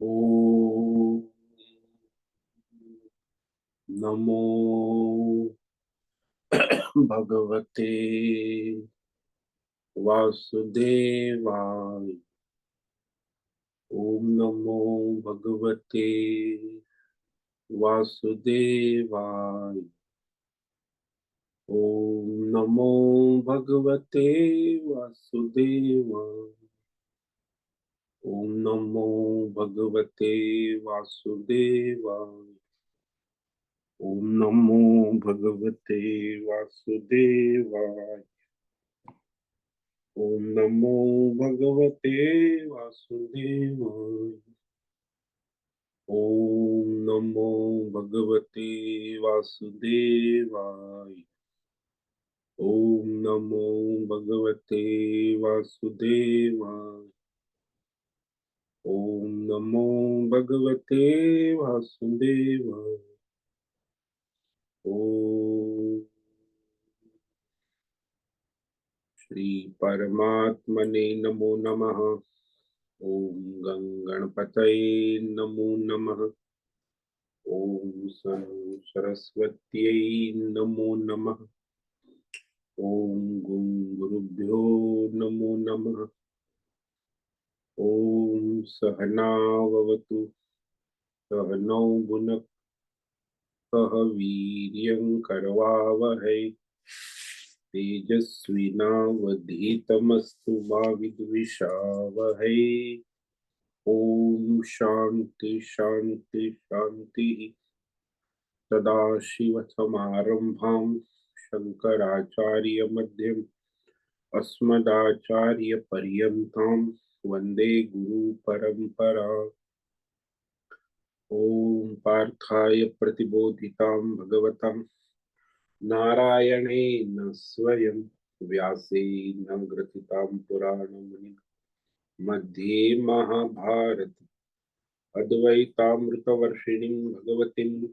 ओम नमो भगवते वासुदेवाय। ओम नमो भगवते वासुदेवाय। ओम नमो भगवते वासुदेवाय। ओम नमो भगवते वासुदेवाय। ओम नमो भगवते वासुदेवाय। ओम नमो भगवते वासुदेवाय। ओम नमो भगवते वासुदेवाय। ओम नमो भगवते वासुदेवाय। ओम नमो भगवते वासुदेवाय। ओम श्री परमात्मने नमो नमः। ओम गणपतये नमो नमः। ओम सरस्वत्यै नमो नमः। ओम गुरुभ्यो नमो नमः। ओम सहनाववतु सहनौ भुनक्तु सह वीर्यं करवावहै तेजस्विनावधीतमस्तु मा विद्विषावहै। ओम शांति शांति शांति। सदाशिवसमारम्भां शंकराचार्यमध्यम् अस्मदाचार्यपर्यन्तां वन्दे गुरुपरम्परा। ओम पार्थाय प्रतिबोधितां भगवतां नारायणेन स्वयं व्यासेन ग्रथितां पुराणमुनिं मध्ये महाभारत अद्वैतामृतवर्षिणीं भगवतीम्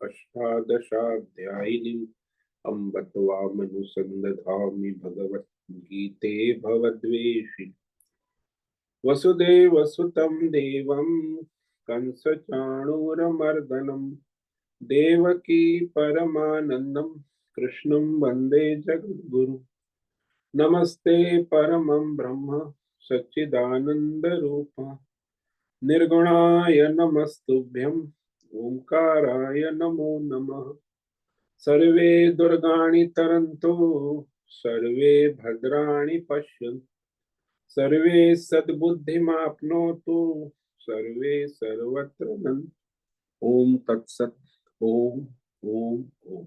अष्टादशाध्यायिनीम् अम्ब त्वामनुसन्दधामि भगवद्गीते भवद्वेषिणि। वसुदेवसुतं देवं कंसचाणूरमर्दनं देवकी परमानन्दं कृष्णं वन्दे जगद्गुरुं। नमस्ते परमं ब्रह्म सच्चिदानन्दरूप निर्गुणाय नमस्तुभ्यं ओंकाराय नमो नमः। सर्वे दुर्गाणि तरन्तु सर्वे भद्राणि पश्यन्तु सर्वे सद्बुद्धिमाप्नोतु सर्वे सर्वत्र नन्द। ओम तत्सत। ओम ओम ओम।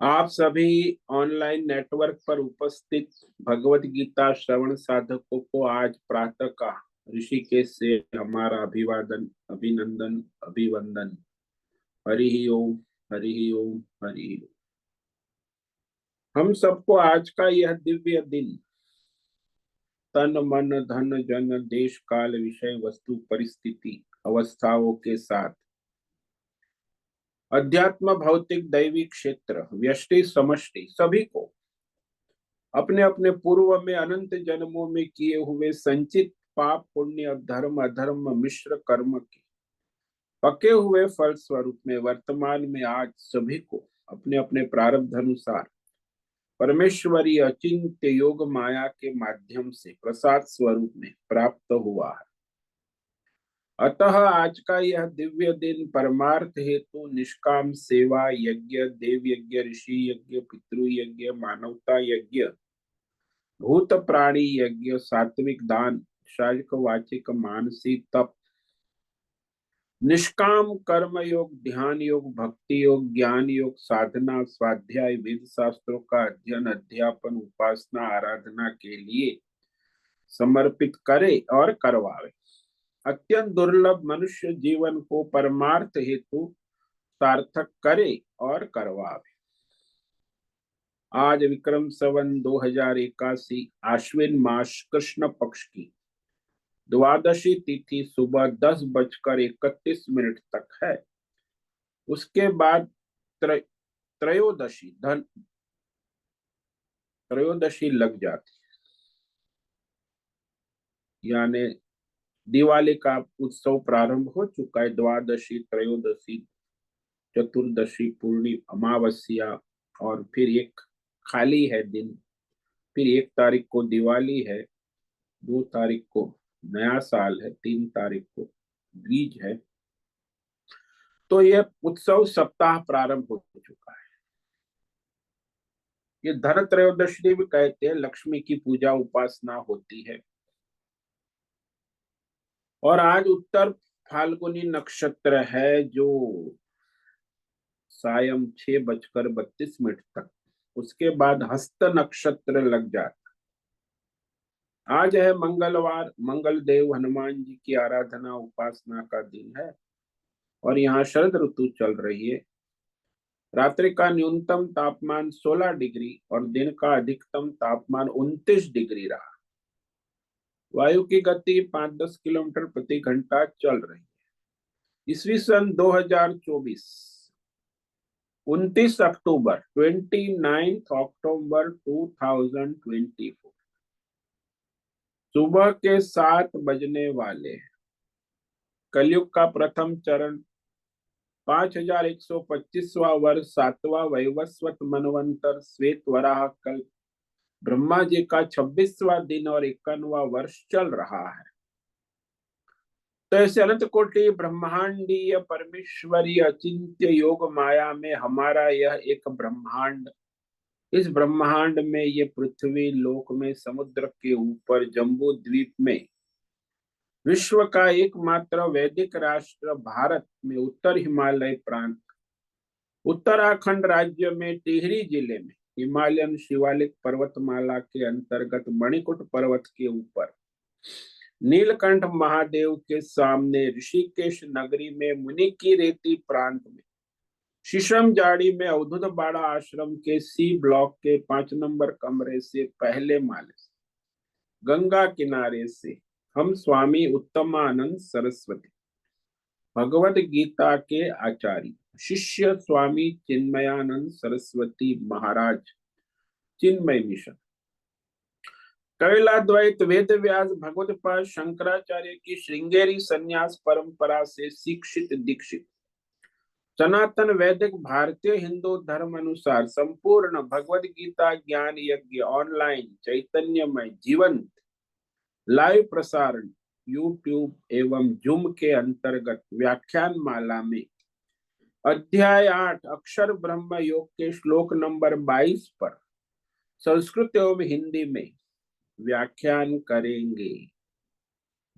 आप सभी ऑनलाइन नेटवर्क पर उपस्थित भगवत गीता श्रवण साधकों को आज प्रातः का ऋषिकेश से हमारा अभिवादन अभिनंदन अभिवंदन। हरि ओम हरि ओम हरि ओम। हम सबको आज का यह दिव्य दिन तन मन धन जन देश काल विषय वस्तु परिस्थिति अवस्थाओं के साथ अध्यात्म भौतिक दैवी क्षेत्र व्यष्टि समष्टि सभी को अपने अपने पूर्व में अनंत जन्मों में किए हुए संचित पाप पुण्य धर्म अधर्म मिश्र कर्म के पके हुए फल स्वरूप में वर्तमान में आज सभी को अपने अपने प्रारब्ध अनुसार परमेश्वरी अचिंत्य योग माया के माध्यम से प्रसाद स्वरूप में प्राप्त हुआ है। अतः आज का यह दिव्य दिन परमार्थ हेतु निष्काम सेवा यज्ञ देव यज्ञ ऋषि यज्ञ पितृ यज्ञ मानवता यज्ञ भूत प्राणी यज्ञ सात्विक दान शारीरिक वाचिक मानसिक तप निष्काम कर्म योग ध्यान योग भक्ति योग ज्ञान योग साधना स्वाध्याय वेद शास्त्रों का अध्ययन अध्यापन उपासना आराधना के लिए समर्पित करे और करवावे। अत्यंत दुर्लभ मनुष्य जीवन को परमार्थ हेतु सार्थक करे और करवावे। आज विक्रम संवत 2081 आश्विन मास कृष्ण पक्ष की द्वादशी तिथि सुबह 10:31 तक है। उसके बाद त्रयोदशी लग जाती यानी दिवाली का उत्सव प्रारंभ हो चुका है। द्वादशी, त्रयोदशी, चतुर्दशी, पूर्णी, अमावस्या, और फिर एक खाली है दिन। फिर 1 तारीख को दिवाली है, 2 तारीख को नया साल है, 3 तारीख को बीज है। तो यह उत्सव सप्ताह प्रारंभ हो चुका है। ये धन त्रयोदशी भी कहते हैं, लक्ष्मी की पूजा उपासना होती है। और आज उत्तर फाल्गुनी नक्षत्र है, जो सायं 6:32 तक, उसके बाद हस्त नक्षत्र लग जाता। आज है मंगलवार, मंगल देव हनुमान जी की आराधना उपासना का दिन है। और यहाँ शरद ऋतु चल रही है। रात्रि का न्यूनतम तापमान 16 डिग्री और दिन का अधिकतम तापमान 29 डिग्री रहा। वायु की गति 5-10 किलोमीटर प्रति घंटा चल रही है। ईस्वी सन 2024, 29 अक्टूबर, 29 अक्टूबर 2024, सुबह के 7 बजने वाले हैं। कलयुग का प्रथम चरण, 5125वां वर्ष, 7वां वैवस्वत मनवंतर, श्वेत वराह कल्प, ब्रह्मा जी का 26वां दिन और 51वां वर्ष चल रहा है। तो ऐसे अनंत कोटि ब्रह्मांडीय परमेश्वरी अचिंत्य योग माया में हमारा यह एक ब्रह्मांड, इस ब्रह्मांड में ये पृथ्वी लोक में, समुद्र के ऊपर जम्बू द्वीप में, विश्व का एकमात्र वैदिक राष्ट्र भारत में उत्तर हिमालय प्रांत, उत्तराखंड राज्य में टिहरी जिले में हिमालयन शिवालिक पर्वतमाला के अंतर्गत मणिकुट पर्वत के ऊपर नीलकंठ महादेव के सामने ऋषिकेश नगरी में मुनि की रेती प्रांत में शीशम जाड़ी में अवधूत बाड़ा आश्रम के सी ब्लॉक के 5 नंबर कमरे से पहले माले से गंगा किनारे से हम स्वामी उत्तमानंद सरस्वती, भगवत गीता के आचार्य, शिष्य स्वामी चिन्मयानंद सरस्वती महाराज, चिन्मय मिशन, कैलाद्वैत वेद व्यास भगवत पाद शंकराचार्य की श्रृंगेरी संन्यास परंपरा से शिक्षित दीक्षित, सनातन वैदिक भारतीय हिंदू धर्म अनुसार संपूर्ण भगवत गीता ज्ञान यज्ञ ऑनलाइन चैतन्यमय जीवंत लाइव प्रसारण यूट्यूब एवं जूम के अंतर्गत व्याख्यान माला में अध्याय 8 अक्षर ब्रह्म योग के श्लोक नंबर 22 पर संस्कृत एवं हिंदी में व्याख्यान करेंगे।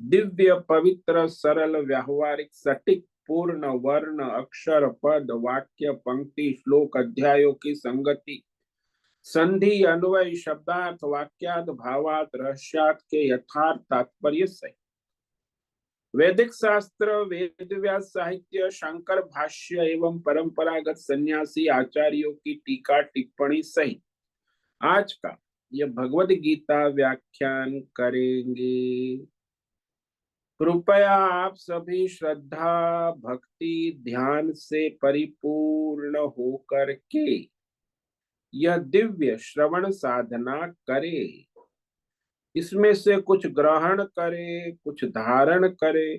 दिव्य पवित्र सरल व्यावहारिक सटीक पूर्ण वर्ण अक्षर पद वाक्य पंक्ति श्लोक अध्यायों की संगति संधि अन्वय शब्दार्थ वाक्यार्थ भावार्थ रहस्यार्थ के यथार्थ तात्पर्य सहित वैदिक शास्त्र वेद व्यास साहित्य शंकर भाष्य एवं परंपरागत सन्यासी आचार्यों की टीका टिप्पणी सहित आज का यह भगवद गीता व्याख्यान करेंगे। कृपया आप सभी श्रद्धा भक्ति ध्यान से परिपूर्ण होकर के यह दिव्य श्रवण साधना करें। इसमें से कुछ ग्रहण करे, कुछ धारण करे,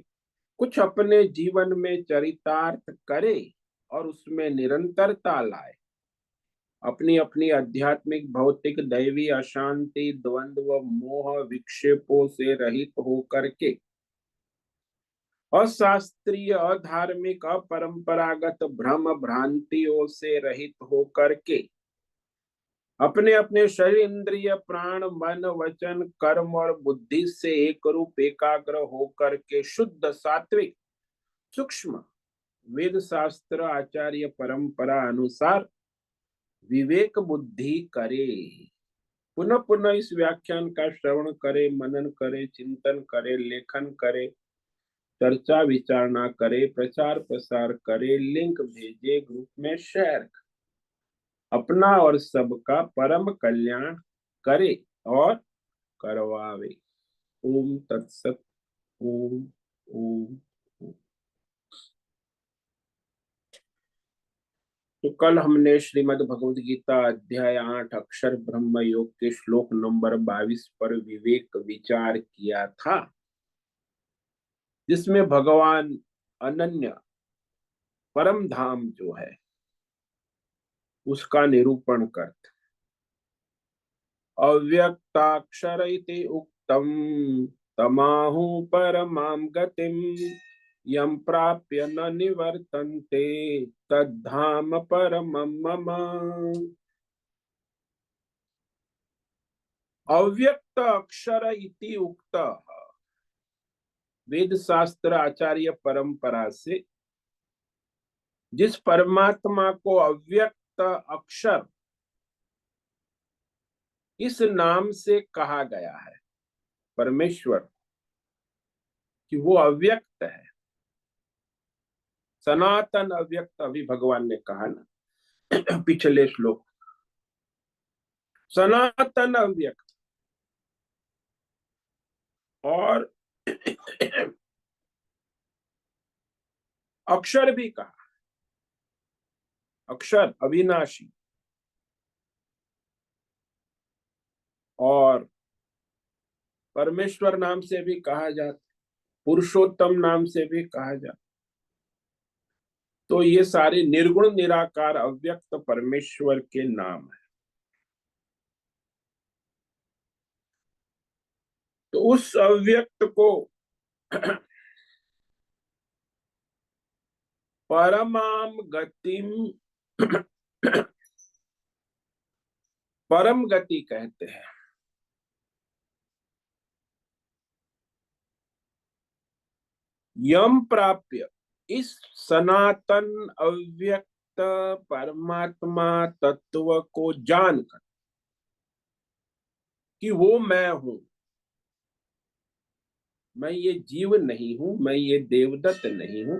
कुछ अपने जीवन में चरितार्थ करे और उसमें निरंतरता लाए। अपनी अपनी आध्यात्मिक भौतिक दैवी अशांति द्वंद्व मोह विक्षेपों से रहित होकर के अशास्त्रीय अधार्मिक अपरंपरागत भ्रम भ्रांतियों से रहित होकर के अपने अपने शरीर इंद्रिय प्राण मन वचन कर्म और बुद्धि से एक रूप एकाग्र होकर के शुद्ध सात्विक सूक्ष्म वेद शास्त्र आचार्य परंपरा अनुसार विवेक बुद्धि करे। पुनः पुनः इस व्याख्यान का श्रवण करे, मनन करे, चिंतन करे, लेखन करे, चर्चा विचारणा करे, प्रचार प्रसार करे, लिंक भेजे, ग्रुप में शेयर, अपना और सबका परम कल्याण करे और करवावे। ओम तत्सत। ओम ओम। तो कल हमने श्रीमद् भगवद गीता अध्याय 8 अक्षर ब्रह्म योग के श्लोक नंबर 22 पर विवेक विचार किया था। जिसमें भगवान अनन्य परम धाम जो है उसका निरूपण करते। अव्यक्ताक्षर इति उक्तम तमाहु परमां गतिम यम प्राप्य न निवर्तन्ते तद्धाम परमं मम। अव्यक्त अक्षर इति उक्त, वेद शास्त्र आचार्य परंपरा से जिस परमात्मा को अव्यक्त अक्षर इस नाम से कहा गया है, परमेश्वर, कि वो अव्यक्त है, सनातन अव्यक्त, अभी भगवान ने कहा ना पिछले श्लोक, सनातन अव्यक्त। और अक्षर भी कहा, अक्षर अविनाशी। और परमेश्वर नाम से भी कहा जाता, पुरुषोत्तम नाम से भी कहा जाता। तो ये सारे निर्गुण निराकार अव्यक्त परमेश्वर के नाम है। तो उस अव्यक्त को परमाम गतिम परम गति कहते हैं। यम प्राप्य, इस सनातन अव्यक्त परमात्मा तत्व को जानकर कि वो मैं हूं, मैं ये जीव नहीं हूं, मैं ये देवदत्त नहीं हूं,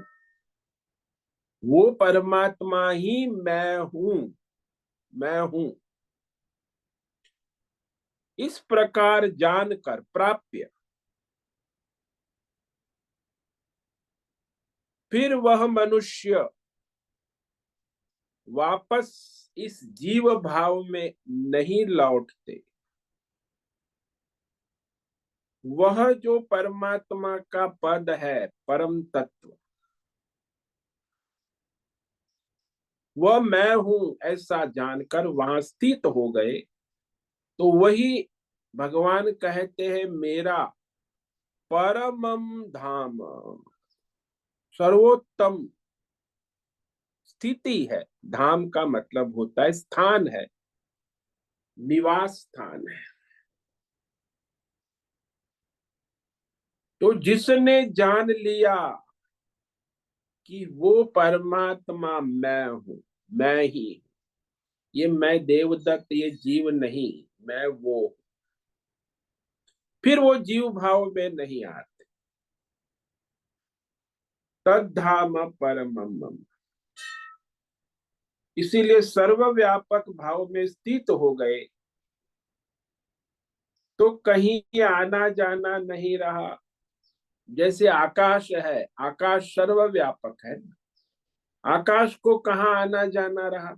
वो परमात्मा ही मैं हूं, मैं हूं, इस प्रकार जानकर प्राप्य, फिर वह मनुष्य वापस इस जीव भाव में नहीं लौटते। वह जो परमात्मा का पद है, परम तत्व, वह मैं हूं ऐसा जानकर वहां स्थित हो गए, तो वही भगवान कहते हैं मेरा परमम धाम, सर्वोत्तम स्थिति है। धाम का मतलब होता है स्थान है, निवास स्थान है। तो जिसने जान लिया कि वो परमात्मा मैं हूं, मैं ही, ये मैं देवदत्त, ये जीव नहीं, मैं वो, फिर वो जीव भाव में नहीं आते। तद्धाम परमम, इसीलिए सर्वव्यापक भाव में स्थित हो गए, तो कहीं आना जाना नहीं रहा। जैसे आकाश है, आकाश सर्वव्यापक है, आकाश को कहाँ आना जाना रहा।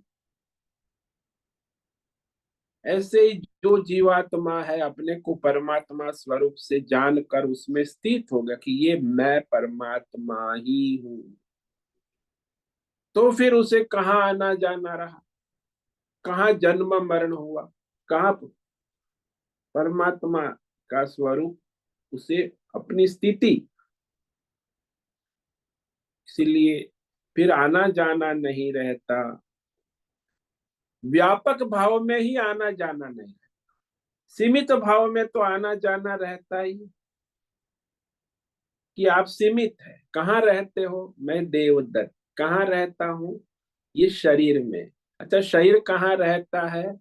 ऐसे ही जो जीवात्मा है अपने को परमात्मा स्वरूप से जानकर उसमें स्थित होगा कि ये मैं परमात्मा ही हूं, तो फिर उसे कहाँ आना जाना रहा, कहाँ जन्म मरण हुआ, कहाँ परमात्मा का स्वरूप उसे अपनी स्थिति। इसीलिए फिर आना जाना नहीं रहता, व्यापक भाव में ही आना जाना नहीं, सीमित भाव में तो आना जाना रहता ही। कि आप सीमित है, कहाँ रहते हो, मैं देवदत्त कहाँ रहता हूँ, ये शरीर में। अच्छा शरीर कहाँ रहता है,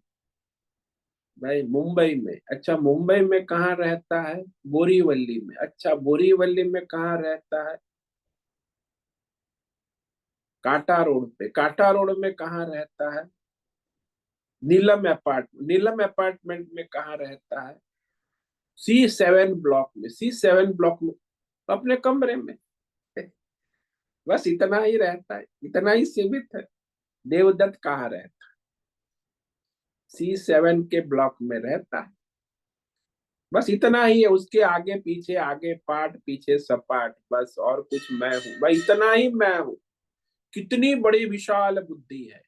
भाई मुंबई में। अच्छा मुंबई में कहाँ रहता है, बोरीवली में। अच्छा बोरीवली में कहाँ रहता है, कांटा रोड पे। कांटा रोड में कहाँ रहता है, नीलम अपार्टमेंट में कहाँ रहता है, C7 ब्लॉक में। C7 ब्लॉक में अपने कमरे में। बस इतना ही रहता है, इतना ही सीमित है। देवदत्त कहाँ रहता, C7 के ब्लॉक में रहता है। बस इतना ही है, उसके आगे पीछे आगे पाठ पीछे सपाट, बस और कुछ मैं हूं, भाई इतना ही मैं हूं। कितनी बड़ी विशाल बुद्धि है।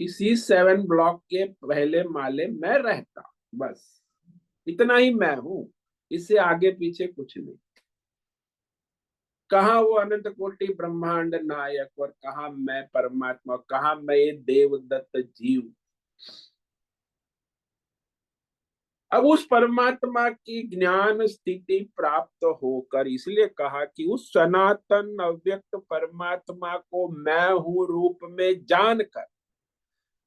किसी 7 ब्लॉक के पहले माले में रहता हूं, बस इतना ही मैं हूं, इससे आगे पीछे कुछ नहीं। कहा वो अनंत कोटि ब्रह्मांड नायक, और कहा मैं परमात्मा, कहा मैं ये देवदत्त जीव। अब उस परमात्मा की ज्ञान स्थिति प्राप्त होकर, इसलिए कहा कि उस सनातन अव्यक्त परमात्मा को मैं हूं रूप में जानकर,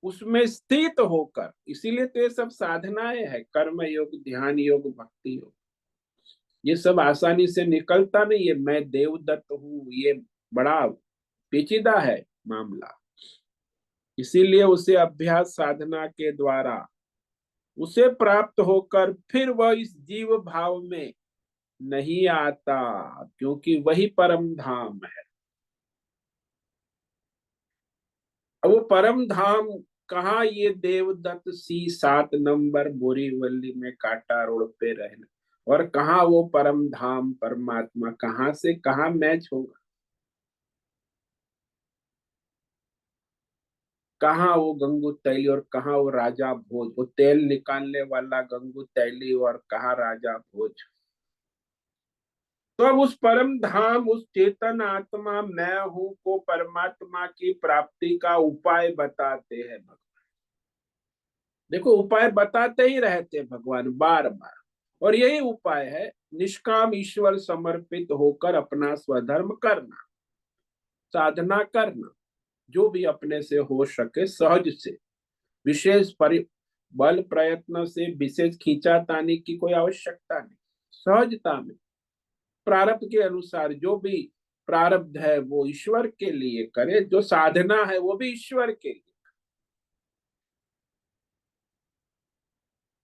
उसमें स्थित होकर, इसीलिए तो ये सब साधनाएं है, कर्म योग, ध्यान योग, भक्ति योग। ये सब आसानी से निकलता नहीं है, मैं देवदत्त हूँ, ये बड़ा पेचीदा है मामला। इसीलिए उसे अभ्यास साधना के द्वारा उसे प्राप्त होकर फिर वह इस जीव भाव में नहीं आता, क्योंकि वही परम धाम है। अब वो परम धाम कहाँ, ये देवदत्त सी 7 नंबर बोरीवली में कांटा रोड पे रहना, और कहाँ वो परम धाम परमात्मा, कहाँ से कहाँ मैच होगा। कहाँ वो गंगू तैली और कहाँ वो राजा भोज, वो तेल निकालने वाला गंगू तैली और कहाँ राजा भोज। तो अब उस परम धाम, उस चेतन आत्मा मैं हूं को परमात्मा की प्राप्ति का उपाय बताते हैं भगवान। देखो उपाय बताते ही रहते हैं भगवान बार बार, और यही उपाय है, निष्काम ईश्वर समर्पित होकर अपना स्वधर्म करना, साधना करना, जो भी अपने से हो सके सहज से, विशेष बल प्रयत्न से, विशेष खींचातानी की कोई आवश्यकता नहीं। सहजता में प्रारब्ध के अनुसार जो भी प्रारब्ध है वो ईश्वर के लिए करे, जो साधना है वो भी ईश्वर के लिए।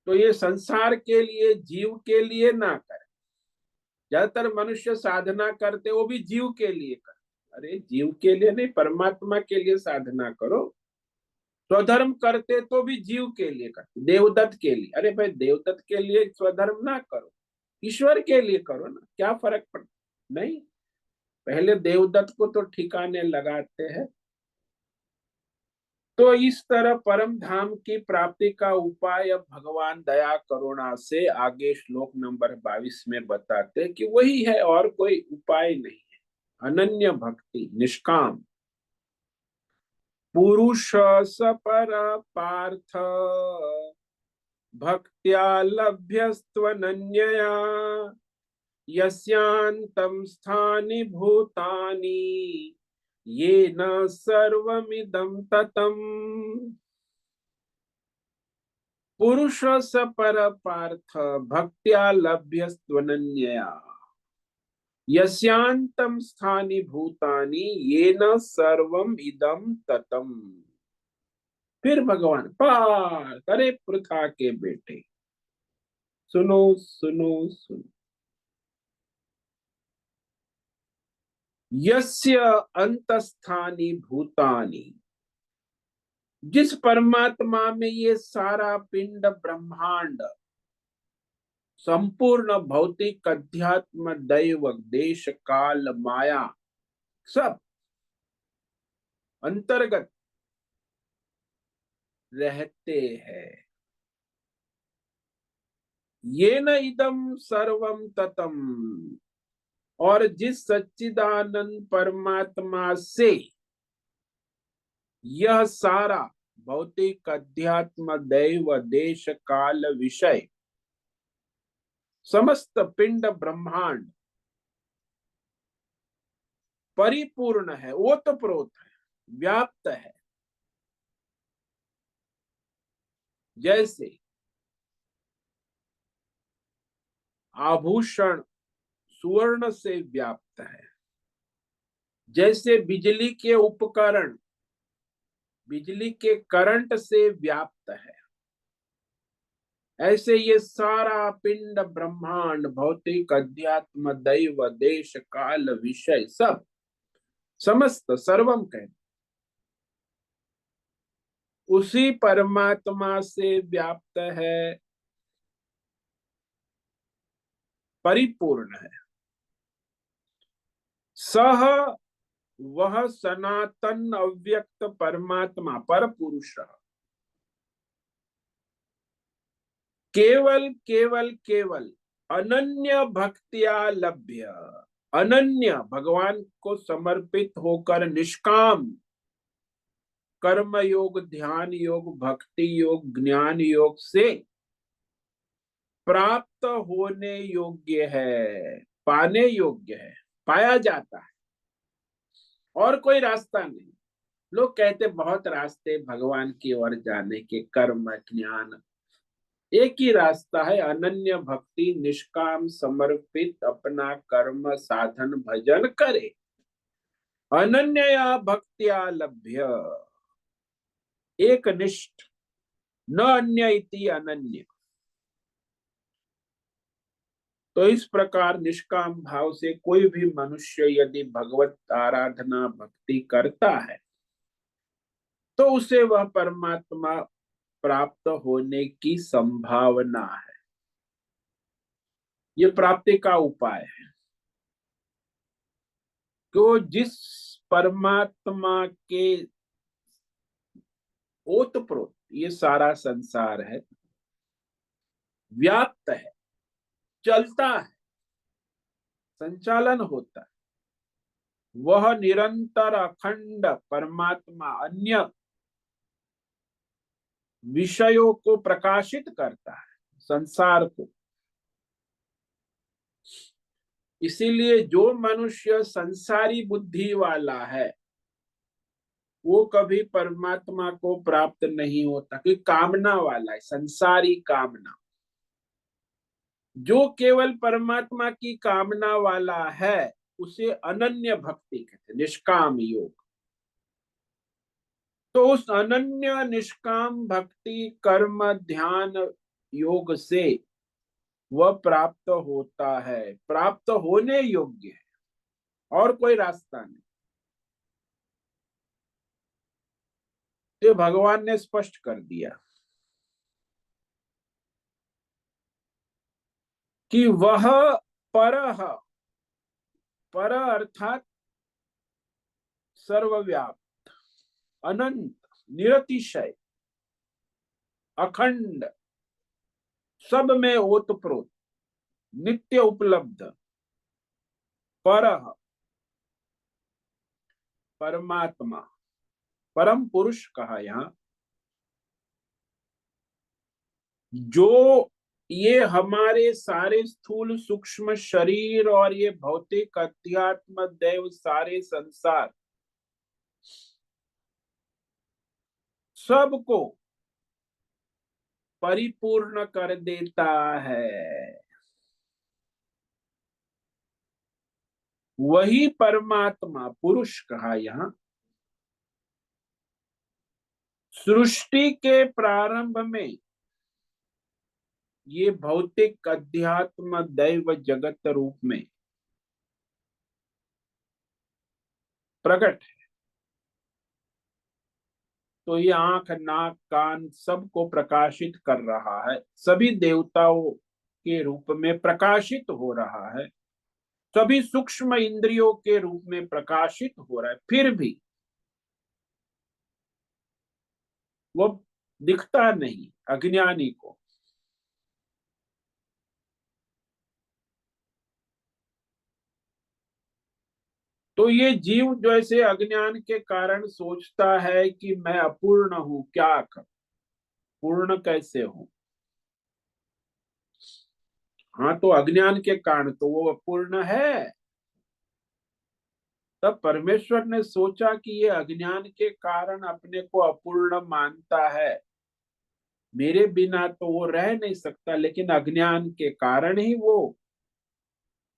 तो ये संसार के लिए, जीव के लिए ना करे। ज्यादातर मनुष्य साधना करते वो भी जीव के लिए करते, अरे जीव के लिए नहीं, परमात्मा के लिए साधना करो। स्वधर्म करते तो भी जीव के लिए करते, देवदत्त के लिए, अरे भाई देवदत्त के लिए स्वधर्म ना करो, ईश्वर के लिए करो ना, क्या फर्क पड़ता। नहीं, पहले देवदत्त को तो ठिकाने लगाते हैं। तो इस तरह परम धाम की प्राप्ति का उपाय अब भगवान दया करुणा से आगे श्लोक नंबर 22 में बताते कि वही है, और कोई उपाय नहीं है। अनन्य भक्ति, निष्काम पुरुष सपर पार्थ, भक्त्या लभ्यस्त्वनन्यया, यस्यान्तं स्थानि भूतानि, येन सर्वमिदं ततम्। पुरुष सपर पार्थ, भक्त्या लभ्यस्त्वनन्यया, यस्यान्तं स्थानि भूतानि, येन सर्वम इदं ततम्। फिर भगवान पार्थ, अरे पृथा के बेटे, सुनो सुनो सुनो। यस्य अंतस्थानि भूतानि, जिस परमात्मा में ये सारा पिंड ब्रह्मांड, संपूर्ण भौतिक अध्यात्म दैव देश काल माया सब अंतर्गत रहते हैं, ये न इदम सर्वम ततम, और जिस सच्चिदानंद परमात्मा से यह सारा भौतिक अध्यात्म दैव देश काल विषय समस्त पिंड ब्रह्मांड परिपूर्ण है, ओतप्रोत है, व्याप्त है। जैसे आभूषण सुवर्ण से व्याप्त है, जैसे बिजली के उपकरण बिजली के करंट से व्याप्त है, ऐसे ये सारा पिंड ब्रह्मांड भौतिक अध्यात्म दैव देश काल विषय सब समस्त सर्वम कह, उसी परमात्मा से व्याप्त है। परिपूर्ण है। सह वह सनातन अव्यक्त परमात्मा पर पुरुष केवल केवल केवल अनन्य भक्तिया लभ्य, अनन्य भगवान को समर्पित होकर निष्काम कर्म योग, ध्यान योग, भक्ति योग, ज्ञान योग से प्राप्त होने योग्य है, पाने योग्य है, पाया जाता है। और कोई रास्ता नहीं। लोग कहते बहुत रास्ते भगवान की ओर जाने के, कर्म ज्ञान, एक ही रास्ता है, अनन्य भक्ति, निष्काम समर्पित अपना कर्म साधन भजन करे। अनन्या भक्त्या लभ्य, एक निष्ठ, न अन्य इति अनन्य। तो इस प्रकार निष्काम भाव से कोई भी मनुष्य यदि भगवत आराधना भक्ति करता है तो उसे वह परमात्मा प्राप्त होने की संभावना है। ये प्राप्ति का उपाय है। तो जिस परमात्मा के ओतप्रोत ये सारा संसार है, व्याप्त है, चलता है, संचालन होता है, वह निरंतर अखंड परमात्मा अन्य विषयों को प्रकाशित करता है, संसार को। इसीलिए जो मनुष्य संसारी बुद्धि वाला है वो कभी परमात्मा को प्राप्त नहीं होता, कि कामना वाला है, संसारी कामना। जो केवल परमात्मा की कामना वाला है उसे अनन्य भक्ति कहते हैं, निष्काम योग। तो उस अनन्य निष्काम भक्ति कर्म ध्यान योग से वह प्राप्त होता है, प्राप्त होने योग्य है, और कोई रास्ता नहीं। तो भगवान ने स्पष्ट कर दिया कि वह परः, पर अर्थात सर्वव्याप्त, अनंत, निरतिशय, अखंड, सब में ओतप्रोत, नित्य उपलब्ध, परः परमात्मा, परम पुरुष कहा यहां। जो ये हमारे सारे स्थूल सूक्ष्म शरीर और ये भौतिक अध्यात्म दैव सारे संसार सबको परिपूर्ण कर देता है, वही परमात्मा पुरुष कहा यहां। सृष्टि के प्रारंभ में ये भौतिक अध्यात्म दैव जगत रूप में प्रकट है। तो ये आंख नाक कान सबको प्रकाशित कर रहा है, सभी देवताओं के रूप में प्रकाशित हो रहा है, सभी सूक्ष्म इंद्रियों के रूप में प्रकाशित हो रहा है, फिर भी वो दिखता नहीं अज्ञानी को। तो ये जीव जैसे अज्ञान के कारण सोचता है कि मैं अपूर्ण हूं, क्या कर, पूर्ण कैसे हूं। हाँ, तो अज्ञान के कारण तो वो अपूर्ण है। तब परमेश्वर ने सोचा कि ये अज्ञान के कारण अपने को अपूर्ण मानता है, मेरे बिना तो वो रह नहीं सकता, लेकिन अज्ञान के कारण ही वो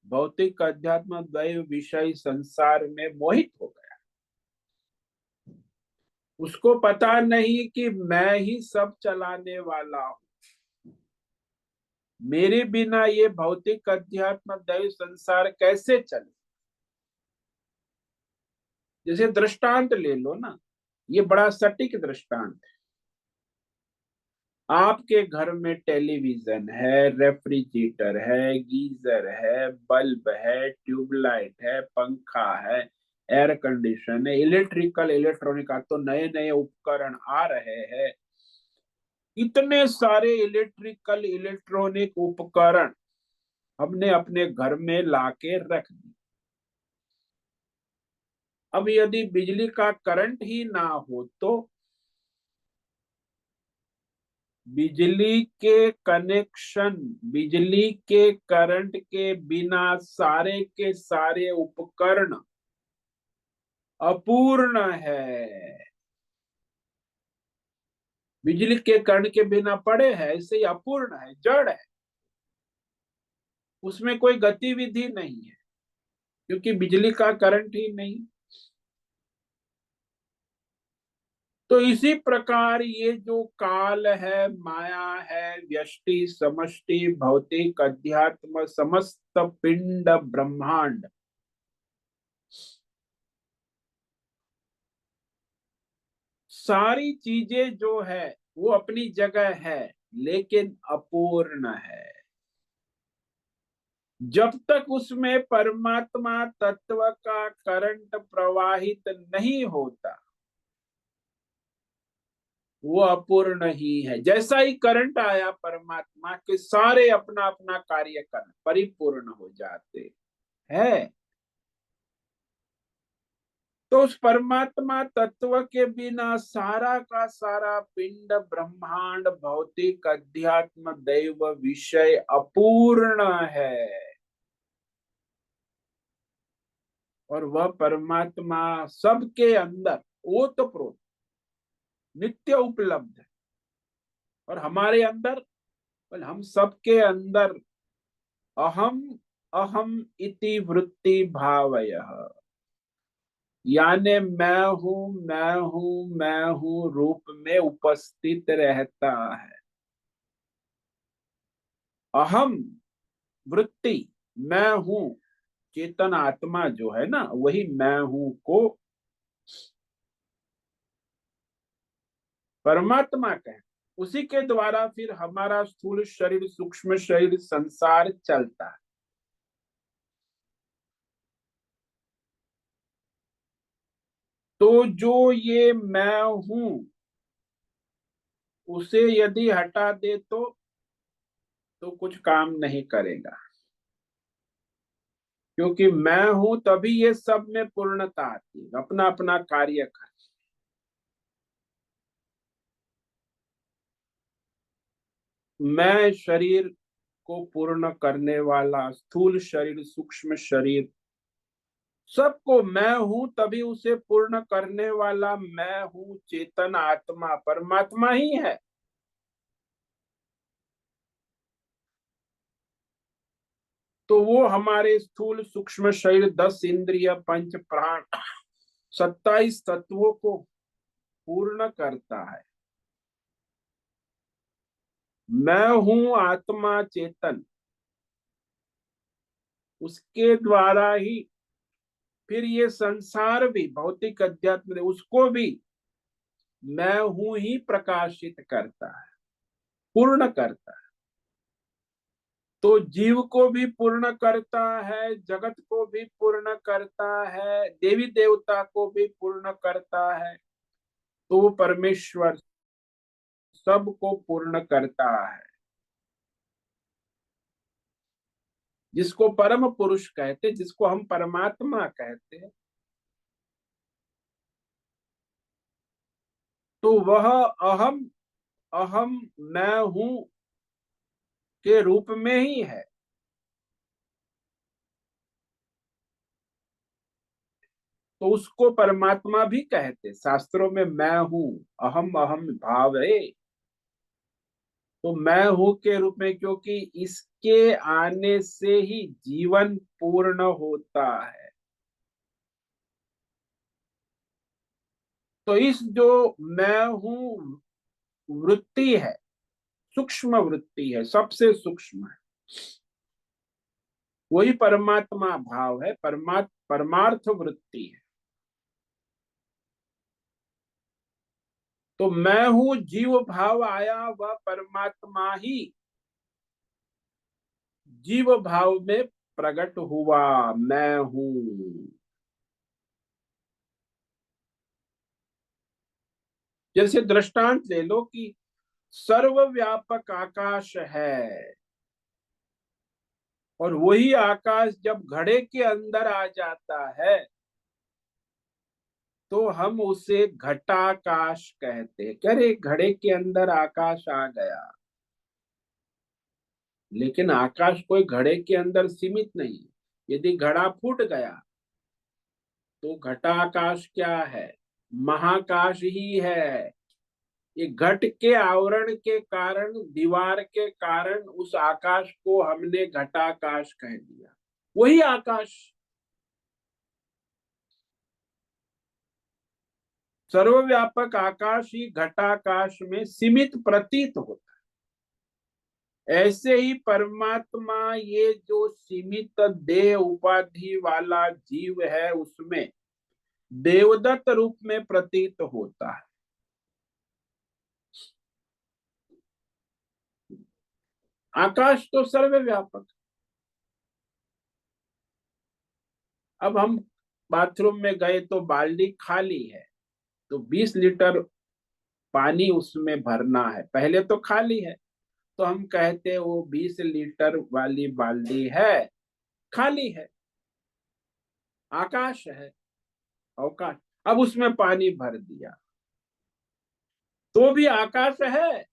भौतिक अध्यात्म दैव विषय संसार में मोहित हो गया। उसको पता नहीं कि मैं ही सब चलाने वाला हूं, मेरे बिना ये भौतिक अध्यात्म दैव संसार कैसे चले। जैसे दृष्टांत ले लो ना, ये बड़ा सटीक दृष्टांत है। आपके घर में टेलीविजन है, रेफ्रिजरेटर है, गीजर है, बल्ब है, ट्यूबलाइट है, पंखा है, एयर कंडीशन है, इलेक्ट्रिकल इलेक्ट्रॉनिक का तो नए नए उपकरण आ रहे हैं। इतने सारे इलेक्ट्रिकल इलेक्ट्रॉनिक उपकरण हमने अपने घर में लाके रख दी। अब यदि बिजली का करंट ही ना हो तो बिजली के कनेक्शन, बिजली के करंट के बिना सारे के सारे उपकरण अपूर्ण है। बिजली के करंट के बिना पड़े हैं, ऐसे ही अपूर्ण है, जड़ है, उसमें कोई गतिविधि नहीं है, क्योंकि बिजली का करंट ही नहीं। तो इसी प्रकार ये जो काल है, माया है, व्यष्टि समष्टि भौतिक अध्यात्म समस्त पिंड ब्रह्मांड, सारी चीजें जो है वो अपनी जगह है, लेकिन अपूर्ण है। जब तक उसमें परमात्मा तत्व का करंट प्रवाहित नहीं होता, वो अपूर्ण ही है। जैसा ही करंट आया, परमात्मा के सारे अपना अपना कार्य कर परिपूर्ण हो जाते हैं। तो उस परमात्मा तत्व के बिना सारा का सारा पिंड ब्रह्मांड भौतिक अध्यात्म दैव विषय अपूर्ण है। और वह परमात्मा सबके अंदर ओतप्रोत नित्य उपलब्ध है। और हमारे अंदर, हम सबके अंदर अहम अहम इति वृत्ति भावयः, यानी मैं हूं रूप में उपस्थित रहता है। अहम वृत्ति, मैं हूं, चेतन आत्मा जो है ना, वही मैं हूं को परमात्मा कहे। उसी के द्वारा फिर हमारा स्थूल शरीर सूक्ष्म शरीर संसार चलता है। तो जो ये मैं हूं, उसे यदि हटा दे तो कुछ काम नहीं करेगा, क्योंकि मैं हूं तभी ये सब में पूर्णता आती है, अपना अपना कार्य कर। मैं शरीर को पूर्ण करने वाला, स्थूल शरीर सूक्ष्म शरीर सबको, मैं हूं तभी उसे पूर्ण करने वाला मैं हूं चेतन आत्मा परमात्मा ही है। तो वो हमारे स्थूल सूक्ष्म शरीर 10 इंद्रिय पंच प्राण 27 तत्वों को पूर्ण करता है। मैं हूं आत्मा चेतन, उसके द्वारा ही फिर ये संसार भी भौतिक अध्यात्म उसको भी मैं हूं ही प्रकाशित करता है, पूर्ण करता है। तो जीव को भी पूर्ण करता है, जगत को भी पूर्ण करता है, देवी देवता को भी पूर्ण करता है। तो वो परमेश्वर सबको पूर्ण करता है, जिसको परम पुरुष कहते, जिसको हम परमात्मा कहते हैं। तो वह अहम अहम मैं हूं के रूप में ही है। तो उसको परमात्मा भी कहते, शास्त्रों में मैं हूं, अहम अहम भाव है। तो मैं हूं के रूप में, क्योंकि इसके आने से ही जीवन पूर्ण होता है। तो इस जो मैं हूं वृत्ति है, सूक्ष्म वृत्ति है, सबसे सूक्ष्म है, वही परमात्मा भाव है, परमार्थ वृत्ति है। तो मैं हूं जीव भाव आया, वह परमात्मा ही जीव भाव में प्रकट हुआ। मैं हूं। जैसे दृष्टांत ले लो कि सर्वव्यापक आकाश है, और वही आकाश जब घड़े के अंदर आ जाता है तो हम उसे घटाकाश कहते हैं। कह रहे घड़े के अंदर आकाश आ गया, लेकिन आकाश कोई घड़े के अंदर सीमित नहीं है। यदि घड़ा फूट गया तो घटाकाश क्या है? महाकाश ही है। ये घट के आवरण के कारण, दीवार के कारण उस आकाश को हमने घटाकाश कह दिया। वही आकाश, सर्वव्यापक आकाश ही घटाकाश में सीमित प्रतीत होता है। ऐसे ही परमात्मा ये जो सीमित देह उपाधि वाला जीव है उसमें देवदत्त रूप में प्रतीत होता है। आकाश तो सर्वव्यापक। अब हम बाथरूम में गए तो बाल्टी खाली है, तो 20 लीटर पानी उसमें भरना है। पहले तो खाली है, तो हम कहते वो 20 लीटर वाली बाल्टी है, खाली है, आकाश है, अवकाश। अब उसमें पानी भर दिया तो भी आकाश है।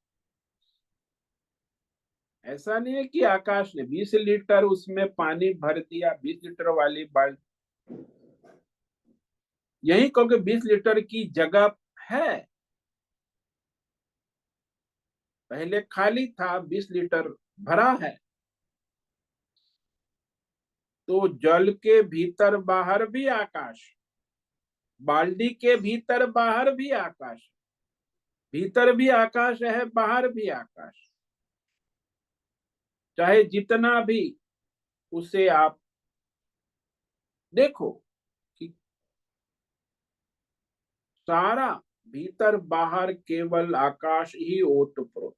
ऐसा नहीं है कि आकाश ने 20 लीटर उसमें पानी भर दिया, 20 लीटर वाली बाल्टी, यही कहो कि 20 लीटर की जगह है। पहले खाली था, 20 लीटर भरा है। तो जल के भीतर बाहर भी आकाश, बाल्टी के भीतर बाहर भी आकाश, भीतर भी आकाश है, बाहर भी आकाश। चाहे जितना भी उसे आप देखो कि सारा भीतर बाहर केवल आकाश ही ओतप्रोत।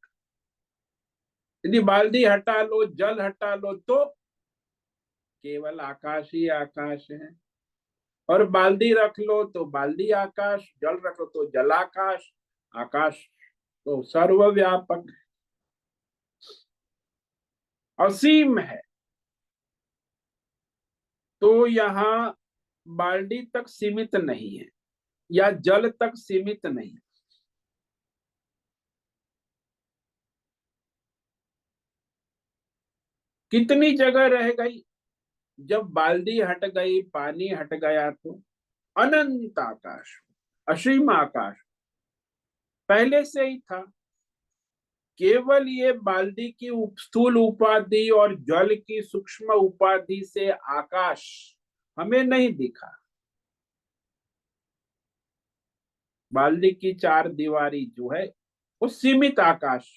यदि बाल्टी हटा लो, जल हटा लो, तो केवल आकाश ही आकाश है। और बाल्टी रख लो तो बाल्टी आकाश, जल रख लो तो जलाकाश। आकाश तो सर्वव्यापक, असीम है। तो यहाँ बाल्टी तक सीमित नहीं है या जल तक सीमित नहीं। कितनी जगह रह गई? जब बाल्टी हट गई, पानी हट गया, तो अनंत आकाश, असीम आकाश पहले से ही था। केवल ये बाल्टी की स्थूल उपाधि और जल की सूक्ष्म उपाधि से आकाश हमें नहीं दिखा। बाल्टी की चार दीवारी जो है वो सीमित आकाश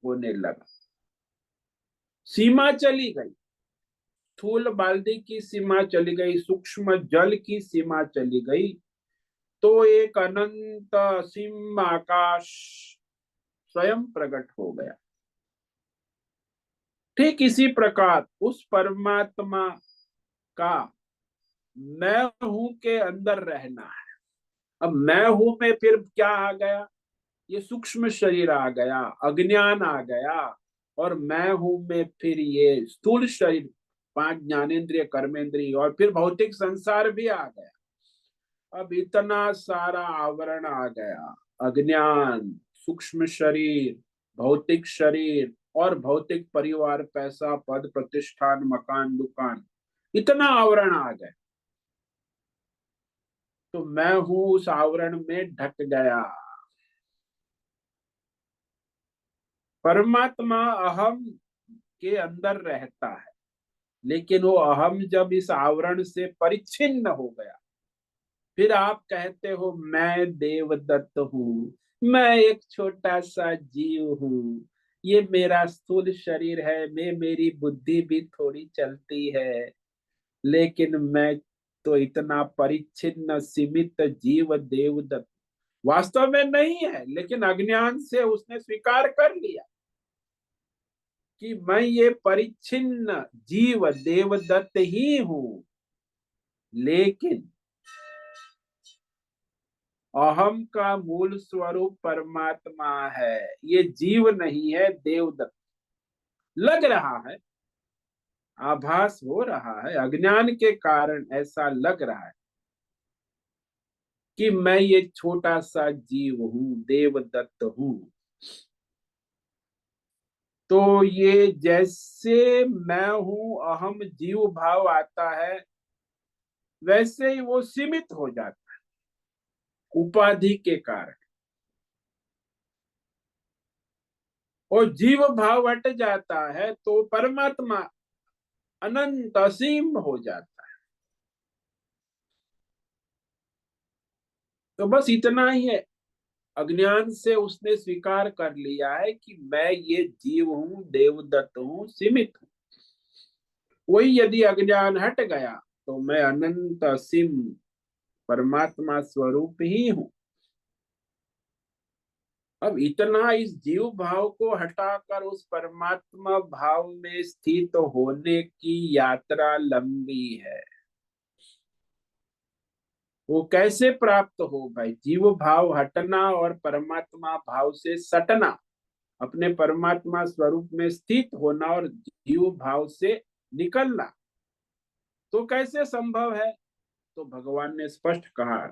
होने लगा, सीमा चली गई। स्थूल बाल्टी की सीमा चली गई, सूक्ष्म जल की सीमा चली गई, तो एक अनंत असीम आकाश स्वयं प्रकट हो गया। ठीक इसी प्रकार उस परमात्मा का मैं हूं के अंदर रहना है। अब मैं हूं में फिर क्या आ गया? ये सूक्ष्म शरीर आ गया, अज्ञान आ गया, और मैं हूं में फिर ये स्थूल शरीर, पांच ज्ञानेन्द्रिय कर्मेंद्रिय, और फिर भौतिक संसार भी आ गया। अब इतना सारा आवरण आ गया, अज्ञान, सूक्ष्म शरीर, भौतिक शरीर, और भौतिक परिवार, पैसा, पद, प्रतिष्ठान, मकान, दुकान, इतना आवरण आ गया। तो मैं हूं उस आवरण में ढक गया। परमात्मा अहम के अंदर रहता है, लेकिन वो अहम जब इस आवरण से परिच्छिन्न हो गया, फिर आप कहते हो मैं देवदत्त हूँ, मैं एक छोटा सा जीव हूँ, ये मेरा स्थूल शरीर है, मैं, मेरी बुद्धि भी थोड़ी चलती है, लेकिन मैं तो इतना परिच्छिन्न सीमित जीव देवदत्त। वास्तव में नहीं है, लेकिन अज्ञान से उसने स्वीकार कर लिया कि मैं ये परिच्छिन्न जीव देवदत्त ही हूं, लेकिन अहम का मूल स्वरूप परमात्मा है। ये जीव नहीं है, देवदत्त लग रहा है, आभास हो रहा है, अज्ञान के कारण ऐसा लग रहा है कि मैं ये छोटा सा जीव हूं, देवदत्त हूं। तो ये जैसे मैं हूं अहम जीव भाव आता है, वैसे ही वो सीमित हो जाता है उपाधि के कारण, और जीव भाव हट जाता है तो परमात्मा अनंत असीम हो जाता है। तो बस इतना ही है, अज्ञान से उसने स्वीकार कर लिया है कि मैं ये जीव हूं, देवदत्त हूं, सीमित हूं। वही यदि अज्ञान हट गया तो मैं अनंत असीम परमात्मा स्वरूप ही हूं। अब इतना इस जीव भाव को हटाकर उस परमात्मा भाव में स्थित होने की यात्रा लंबी है। वो कैसे प्राप्त हो भाई? जीव भाव हटना और परमात्मा भाव से सटना, अपने परमात्मा स्वरूप में स्थित होना और जीव भाव से निकलना, तो कैसे संभव है? तो भगवान ने स्पष्ट कहा,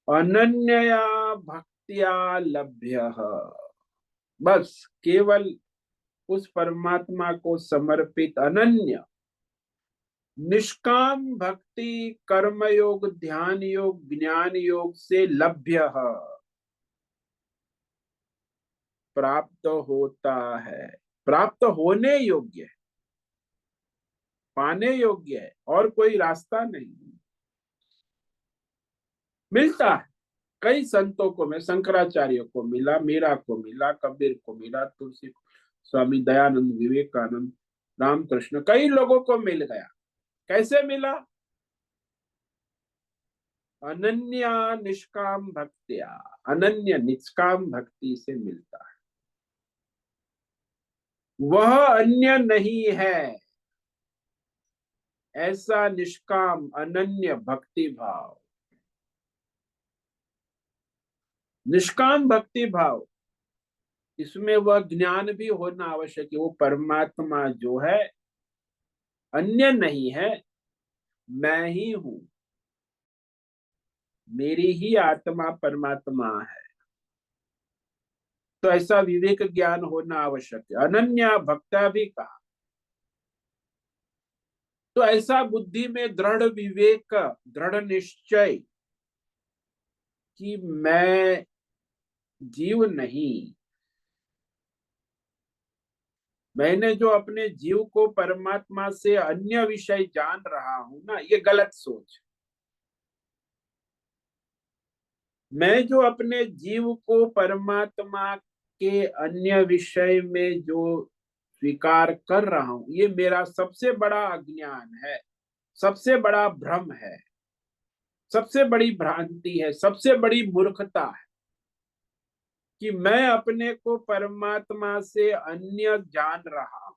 अनन्यया भक्तिया लभ्य। बस केवल उस परमात्मा को समर्पित अनन्य निष्काम भक्ति, कर्म योग, ध्यान योग, ज्ञान योग से लभ्य प्राप्त होता है। प्राप्त होने योग्य है, पाने योग्य है, और कोई रास्ता नहीं। मिलता है कई संतों को, मैं शंकराचार्य को मिला, मीरा को मिला, कबीर को मिला, तुलसी को, स्वामी दयानंद, विवेकानंद, रामकृष्ण, कई लोगों को मिल गया। कैसे मिला? अनन्या निष्काम भक्तिया, अनन्य निष्काम भक्ति से मिलता है। वह अन्य नहीं है, ऐसा निष्काम अनन्य भक्ति भाव। निष्काम भक्ति भाव, इसमें वह ज्ञान भी होना आवश्यक है। वो परमात्मा जो है अन्य नहीं है, मैं ही हूं, मेरी ही आत्मा परमात्मा है। तो ऐसा विवेक ज्ञान होना आवश्यक है। अनन्या भक्ता भी कहा, तो ऐसा बुद्धि में दृढ़ विवेक, दृढ़ निश्चय कि मैं जीव नहीं, मैंने जो अपने जीव को परमात्मा से अन्य विषय जान रहा हूं ना, ये गलत सोच। मैं जो अपने जीव को परमात्मा के अन्य विषय में जो स्वीकार कर रहा हूं, ये मेरा सबसे बड़ा अज्ञान है, सबसे बड़ा भ्रम है, सबसे बड़ी भ्रांति है, सबसे बड़ी मूर्खता है कि मैं अपने को परमात्मा से अन्य जान रहा हूं।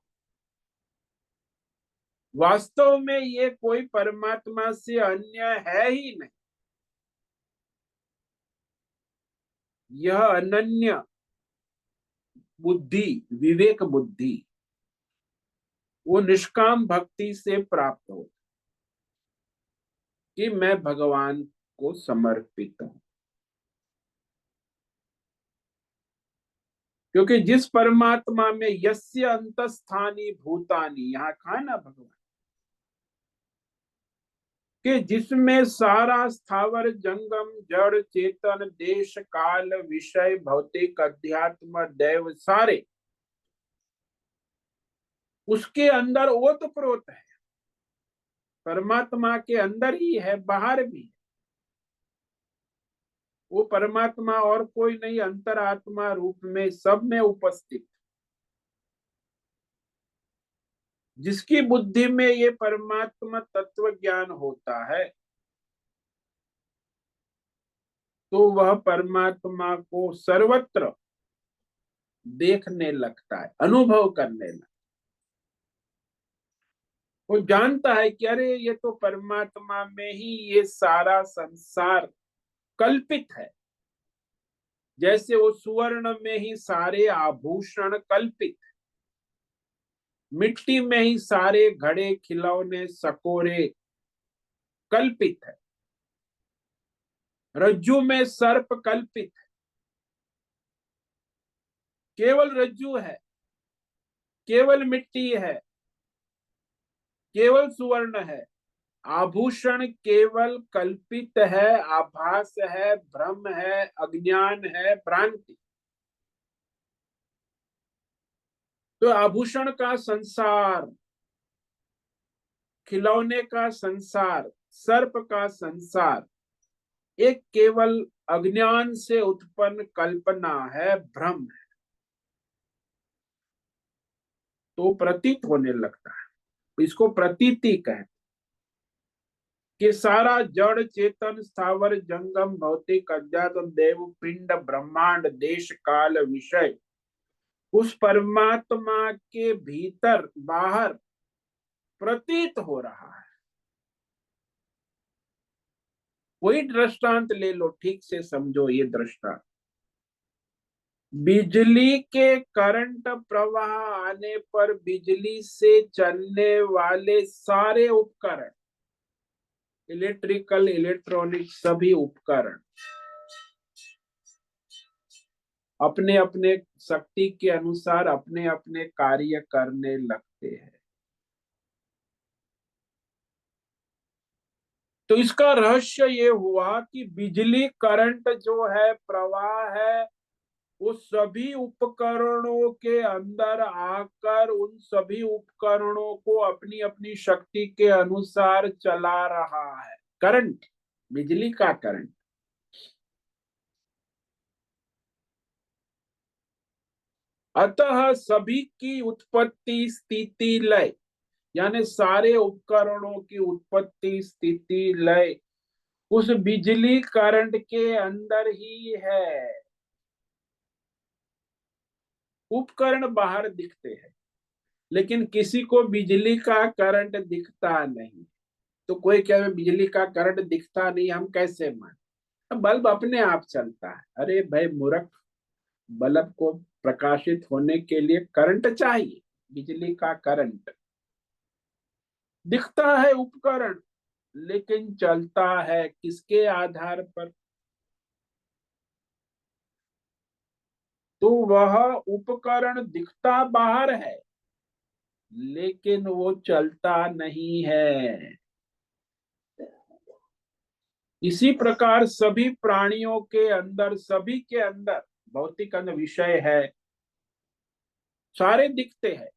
वास्तव में ये कोई परमात्मा से अन्य है ही नहीं। यह अनन्य बुद्धि, विवेक बुद्धि, वो निष्काम भक्ति से प्राप्त हो कि मैं भगवान को समर्पित हूं। क्योंकि जिस परमात्मा में यस्य अंतस्थानी भूतानी, यहाँ कहा ना भगवान कि जिसमें सारा स्थावर जंगम जड़ चेतन देश काल विषय भौतिक अध्यात्म दैव सारे उसके अंदर ओतप्रोत है, परमात्मा के अंदर ही है, बाहर भी। वो परमात्मा और कोई नहीं, अंतरात्मा रूप में सब में उपस्थित। जिसकी बुद्धि में ये परमात्मा तत्व ज्ञान होता है, तो वह परमात्मा को सर्वत्र देखने लगता है, अनुभव करने लगता है। वो जानता है कि अरे ये तो परमात्मा में ही ये सारा संसार कल्पित है। जैसे वो सुवर्ण में ही सारे आभूषण कल्पित, मिट्टी में ही सारे घड़े खिलौने सकोरे कल्पित है, रज्जू में सर्प कल्पित है, केवल रज्जू है, केवल मिट्टी है, केवल सुवर्ण है, आभूषण केवल कल्पित है, आभास है, भ्रम है, अज्ञान है, भ्रांति। तो आभूषण का संसार, खिलौने का संसार, सर्प का संसार एक केवल अज्ञान से उत्पन्न कल्पना है, भ्रम है। तो प्रतीत होने लगता है, इसको प्रतीति कहते, कि सारा जड़ चेतन स्थावर जंगम भौतिक अध्यात्म देव पिंड ब्रह्मांड देश काल विषय उस परमात्मा के भीतर बाहर प्रतीत हो रहा है। वही दृष्टांत ले लो, ठीक से समझो ये दृष्टांत। बिजली के करंट प्रवाह आने पर बिजली से चलने वाले सारे उपकरण, इलेक्ट्रिकल इलेक्ट्रॉनिक सभी उपकरण अपने अपने शक्ति के अनुसार अपने अपने कार्य करने लगते हैं। तो इसका रहस्य ये हुआ कि बिजली करंट जो है, प्रवाह है, वो सभी उपकरणों के अंदर आकर उन सभी उपकरणों को अपनी अपनी शक्ति के अनुसार चला रहा है। करंट, बिजली का करंट। अतः सभी की उत्पत्ति स्थिति लय, यानी सारे उपकरणों की उत्पत्ति स्थिति लय उस बिजली करंट के अंदर ही है। उपकरण बाहर दिखते हैं, लेकिन किसी को बिजली का करंट दिखता नहीं। तो कोई कहे बिजली का करंट दिखता नहीं, हम कैसे मान? बल्ब अपने आप चलता है। अरे भाई मूर्ख, बल्ब को प्रकाशित होने के लिए करंट चाहिए, बिजली का करंट। दिखता है उपकरण, लेकिन चलता है किसके आधार पर? तो वह उपकरण दिखता बाहर है, लेकिन वो चलता नहीं है। इसी प्रकार सभी प्राणियों के अंदर, सभी के अंदर भौतिक अंग विषय है, सारे दिखते हैं,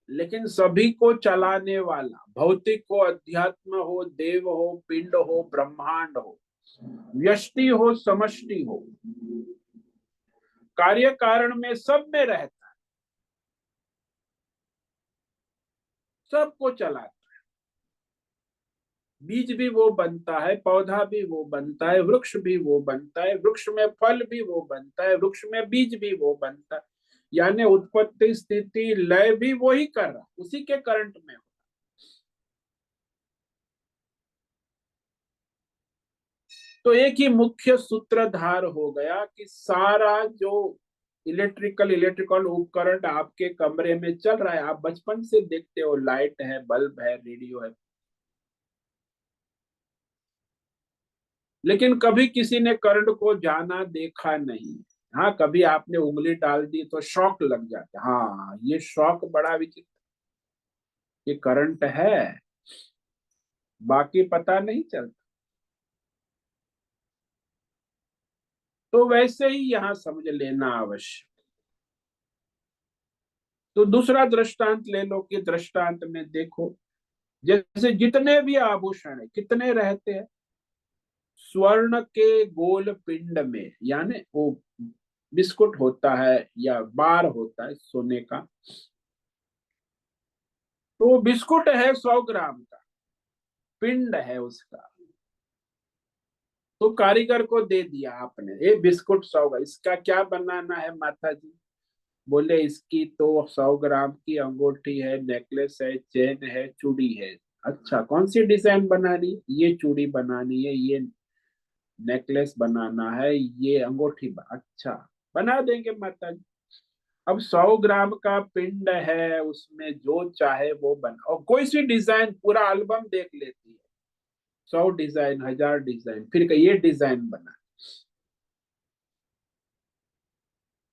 लेकिन सभी को चलाने वाला, भौतिक हो, अध्यात्म हो, देव हो, पिंड हो, ब्रह्मांड हो, व्यष्टि हो, समष्टि हो, कार्य कारण में सब में रहता है, सबको चलाता है। बीज भी वो बनता है, पौधा भी वो बनता है, वृक्ष भी वो बनता है, वृक्ष में फल भी वो बनता है, वृक्ष में बीज भी वो बनता है। यानी उत्पत्ति स्थिति लय भी वो ही कर रहा, उसी के करंट में। तो एक ही मुख्य सूत्रधार हो गया कि सारा जो इलेक्ट्रिकल उपकरण आपके कमरे में चल रहा है, आप बचपन से देखते हो, लाइट है, बल्ब है, रेडियो है, लेकिन कभी किसी ने करंट को जाना देखा नहीं। हाँ, कभी आपने उंगली डाल दी तो शॉक लग जाता, हाँ ये शॉक बड़ा विचित्र, ये करंट है, बाकी पता नहीं चलता। तो वैसे ही यहाँ समझ लेना आवश्यक। तो दूसरा दृष्टांत ले लो, कि दृष्टांत में देखो, जैसे जितने भी आभूषण है कितने रहते हैं स्वर्ण के गोल पिंड में, यानी वो बिस्कुट होता है या बार होता है सोने का, तो वो बिस्कुट है 100 ग्राम का, पिंड है उसका, तो कारीगर को दे दिया आपने, ये बिस्कुट 100 इसका क्या बनाना है माता जी? बोले इसकी तो 100 ग्राम की अंगूठी है, नेकलेस है, चेन है, चूड़ी है। अच्छा, कौन सी डिजाइन बनानी? ये चूड़ी बनानी है, ये नेकलेस बनाना है, ये अंगूठी अच्छा, बना देंगे माता जी। अब 100 ग्राम का पिंड है, उसमें जो चाहे वो बना, और कोई सी डिजाइन पूरा एल्बम देख लेती है, 100 डिजाइन, 1000 डिजाइन, फिर ये डिजाइन बना।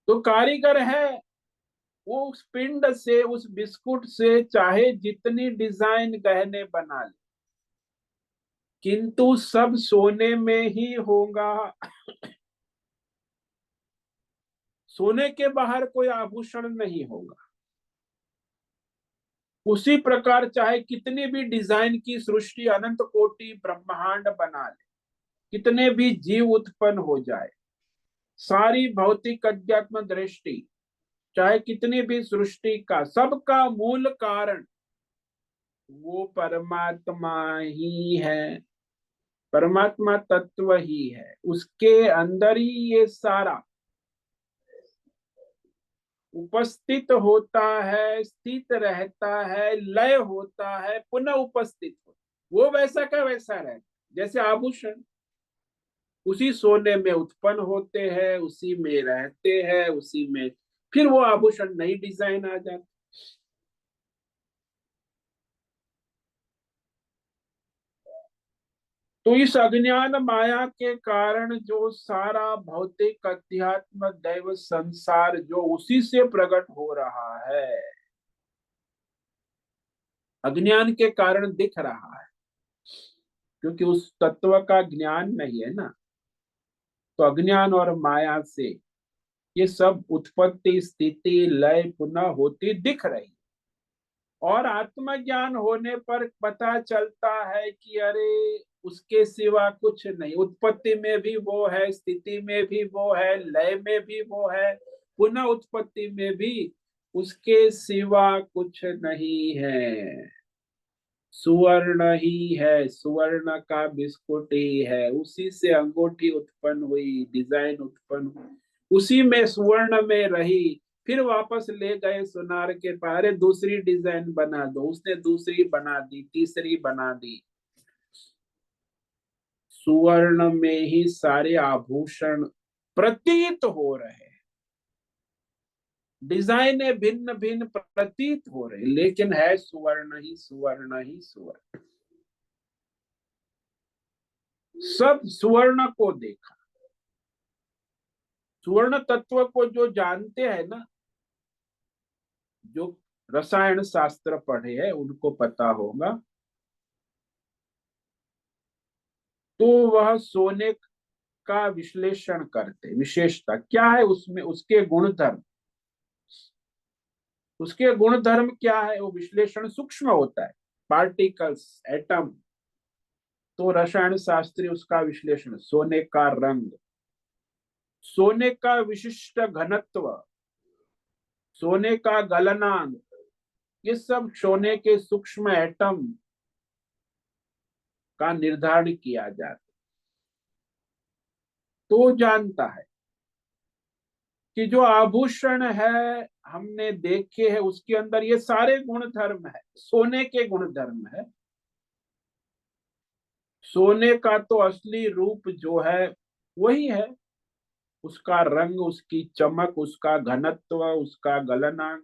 तो कारीगर है, वो उस पिंड से, उस बिस्कुट से चाहे जितनी डिजाइन गहने बना ले, किंतु सब सोने में ही होगा। सोने के बाहर कोई आभूषण नहीं होगा। उसी प्रकार चाहे कितनी भी डिजाइन की सृष्टि, अनंत कोटि ब्रह्मांड बना ले, कितने भी जीव उत्पन्न हो जाए, सारी भौतिक अध्यात्म दृष्टि, चाहे कितनी भी सृष्टि का, सबका मूल कारण वो परमात्मा ही है। परमात्मा तत्व ही है, उसके अंदर ही ये सारा उपस्थित होता है, स्थित रहता है, लय होता है, पुनः उपस्थित होता है। वो वैसा का वैसा रहता, जैसे आभूषण उसी सोने में उत्पन्न होते हैं, उसी में रहते हैं, उसी में फिर वो आभूषण नई डिजाइन आ जाती। तो इस अज्ञान माया के कारण जो सारा भौतिक अध्यात्म दैव संसार जो उसी से प्रकट हो रहा है, अज्ञान के कारण दिख रहा है, क्योंकि उस तत्व का ज्ञान नहीं है ना। तो अज्ञान और माया से ये सब उत्पत्ति, स्थिति, लय पुनः होती दिख रही। और आत्मज्ञान होने पर पता चलता है कि अरे उसके सिवा कुछ नहीं, उत्पत्ति में भी वो है, स्थिति में भी वो है, लय में भी वो है, पुनः उत्पत्ति में भी उसके सिवा कुछ नहीं है। सुवर्ण ही है, सुवर्ण का बिस्कुट ही है, उसी से अंगूठी उत्पन्न हुई, डिजाइन उत्पन्न हुई, उसी में सुवर्ण में रही, फिर वापस ले गए सुनार के पास, अरे दूसरी डिजाइन बना दो, उसने दूसरी बना दी, तीसरी बना दी। सुवर्ण में ही सारे आभूषण प्रतीत हो रहे हैं, डिजाइने भिन्न भिन्न प्रतीत हो रहे, लेकिन है सुवर्ण ही, सुवर्ण ही सुवर्ण। सब सुवर्ण को देखा, सुवर्ण तत्व को जो जानते हैं ना, जो रसायन शास्त्र पढ़े हैं उनको पता होगा, तो वह सोने का विश्लेषण करते, विशेषता क्या है उसमें, उसके गुणधर्म, उसके गुणधर्म क्या है, वो विश्लेषण सूक्ष्म होता है, पार्टिकल्स, एटम। तो रसायन शास्त्री उसका विश्लेषण, सोने का रंग, सोने का विशिष्ट घनत्व, सोने का गलनांक, ये सब सोने के सूक्ष्म एटम का निर्धारण किया जाता, तो जानता है कि जो आभूषण है हमने देखे हैं, उसके अंदर ये सारे गुण धर्म है, सोने के गुण धर्म है। सोने का तो असली रूप जो है वही है, उसका रंग, उसकी चमक, उसका घनत्व, उसका गलनांक,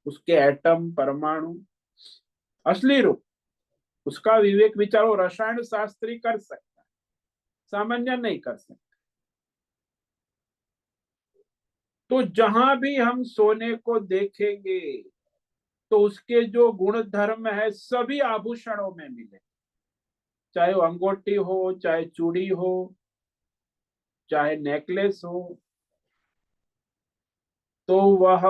उसके एटम, परमाणु, असली रूप। उसका विवेक विचार वो रसायन शास्त्री कर सकता है, सामान्य नहीं कर सकता। तो जहां भी हम सोने को देखेंगे, तो उसके जो गुण धर्म है सभी आभूषणों में मिले, चाहे वो अंगूठी हो, चाहे चूड़ी हो, चाहे नेकलेस हो, तो वह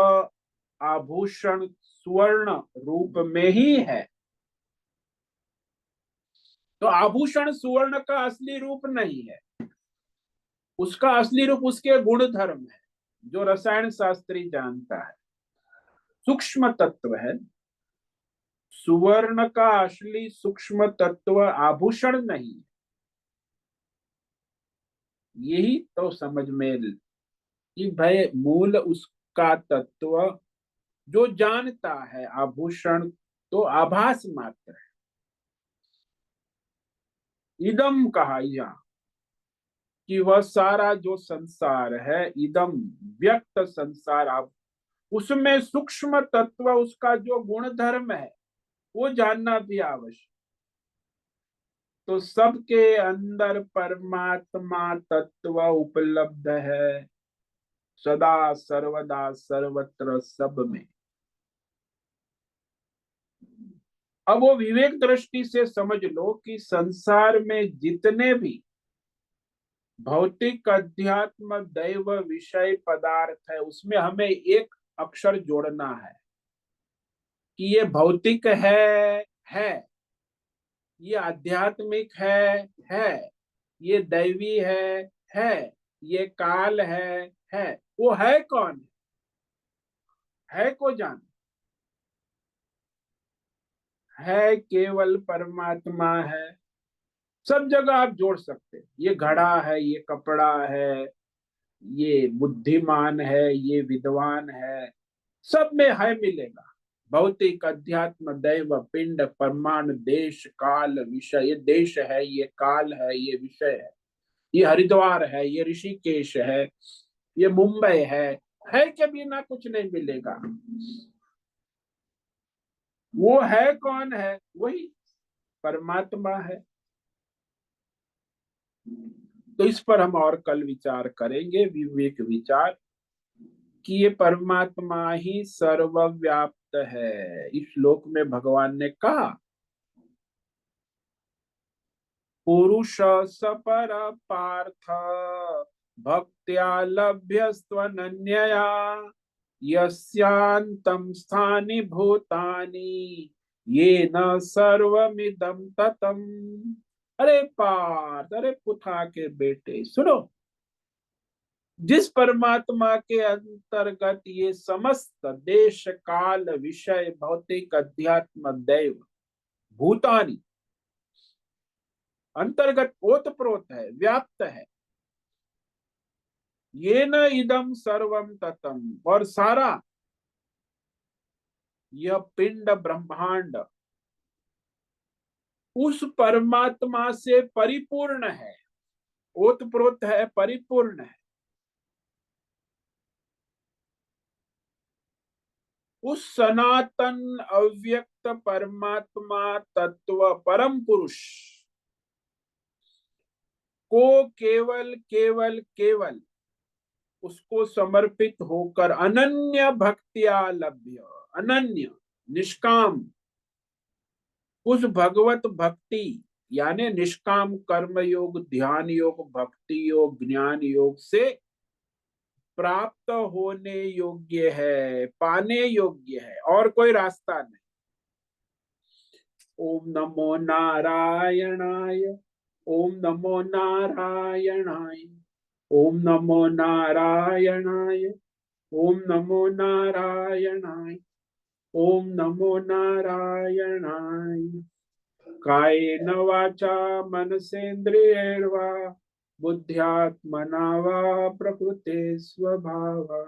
आभूषण स्वर्ण रूप में ही है। तो आभूषण सुवर्ण का असली रूप नहीं है, उसका असली रूप उसके गुण धर्म है, जो रसायन शास्त्री जानता है, सूक्ष्म तत्व है। सुवर्ण का असली सूक्ष्म तत्व आभूषण नहीं, यही तो समझ में कि भाई मूल उसका तत्व जो जानता है, आभूषण तो आभास मात्र है। इदम कहा यहाँ कि वह सारा जो संसार है, इदम व्यक्त संसार, आप उसमें सूक्ष्म तत्व उसका जो गुण धर्म है वो जानना भी आवश्यक। तो सबके अंदर परमात्मा तत्व उपलब्ध है, सदा सर्वदा सर्वत्र सब में। अब वो विवेक दृष्टि से समझ लो कि संसार में जितने भी भौतिक अध्यात्म दैव विषय पदार्थ है, उसमें हमें एक अक्षर जोड़ना है कि ये भौतिक है, ये आध्यात्मिक है, ये दैवी है, ये काल है। वो है कौन? है को जान, है केवल परमात्मा है। सब जगह आप जोड़ सकते हैं, ये घड़ा है, ये कपड़ा है, ये बुद्धिमान है, ये विद्वान है, सब में है मिलेगा। भौतिक अध्यात्म दैव पिंड परमाणु देश काल विषय, ये देश है, ये काल है, ये विषय है, ये हरिद्वार है, ये ऋषिकेश है, ये मुंबई है के बिना कुछ नहीं मिलेगा। वो है कौन है? वही परमात्मा है। तो इस पर हम और कल विचार करेंगे, विवेक विचार, कि ये परमात्मा ही सर्वव्याप्त है। इस श्लोक में भगवान ने कहा पुरुष सपर पार्थ भक्त्या लभ्यस्त्वनन्यया यस्यांतं स्थानि भूतानि येन सर्वमिदं ततम्। अरे पार्थ, अरे पुथा के बेटे सुनो, जिस परमात्मा के अंतर्गत ये समस्त देश काल विषय भौतिक अध्यात्म दैव भूतानी अंतर्गत ओतप्रोत है, व्याप्त है, ये न इदम सर्वम ततम, और सारा यह पिंड ब्रह्मांड उस परमात्मा से परिपूर्ण है, ओतप्रोत है, परिपूर्ण है। उस सनातन अव्यक्त परमात्मा तत्व परम पुरुष को केवल केवल केवल उसको समर्पित होकर अनन्य भक्तिया लभ्य, अनन्य निष्काम उस भगवत भक्ति यानी निष्काम कर्म योग, ध्यान योग, भक्ति योग, ज्ञान योग से प्राप्त होने योग्य है, पाने योग्य है, और कोई रास्ता नहीं। ओम नमो नारायणाय, ओम नमो नारायणाय, ओम नमो नारायणाय, ओम नमो नारायणाय, ओम नमो नारायणाय। कायेन वाचा मनसेन्द्रियैर्वा बुद्ध्यात्मना वा प्रकृते स्वभावा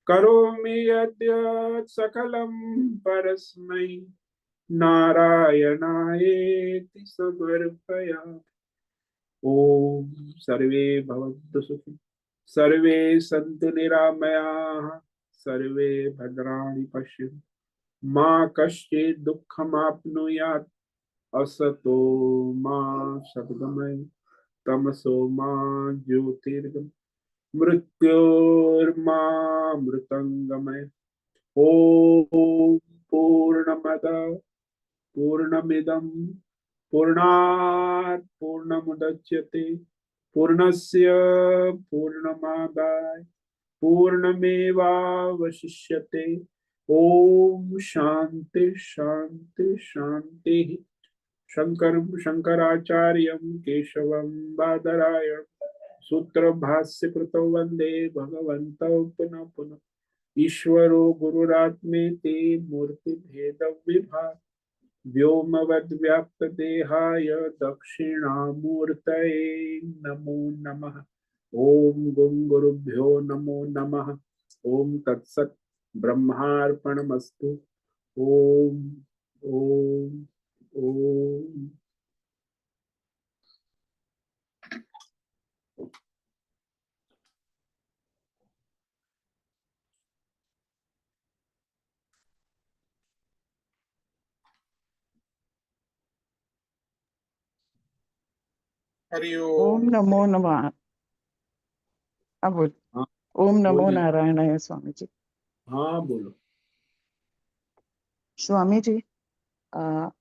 करोमि यद्यत् सकलं परस्मै नारायणायेति समर्पयामि। ओम सर्वे भवन्तु सुखिनः, सर्वे सन्तु निरामयाः, सर्वे भद्राणि पश्यन्तु, मा कश्चित् दुःखमाप्नुयात्, असतो मा सद्गमय, तमसो मा ज्योतिर्गमय, मृत्योर्मा मृतंगमय। ओम पूर्णमद पूर्णमिदं पूर्णात् पूर्णमुदच्यते पूर्णस्य पूर्णमादाय पूर्णमेवावशिष्यते। ओम शांति शांति शांति। शंकरं शंकराचार्यं केशवं बादरायणं सूत्र भाष्य कृतौ वंदे भगवन्तौ पुनः पुनः। ईश्वरो गुरुरात्मेति मूर्ति भेद विभाग व्योमवद्व्याप्तदेहाय दक्षिणामूर्तये नमो नमः। ओम गुं गुरुभ्यो नमो नमः। ओम तत्सत्। ब्रह्मार्पणमस्तु। ओम ओम ओम। हरि ओम ओम। नमो नमः। अब बोल। हाँ ओम नमो बोलिए। नारायणाय स्वामी जी। हाँ बोलो। स्वामी जी,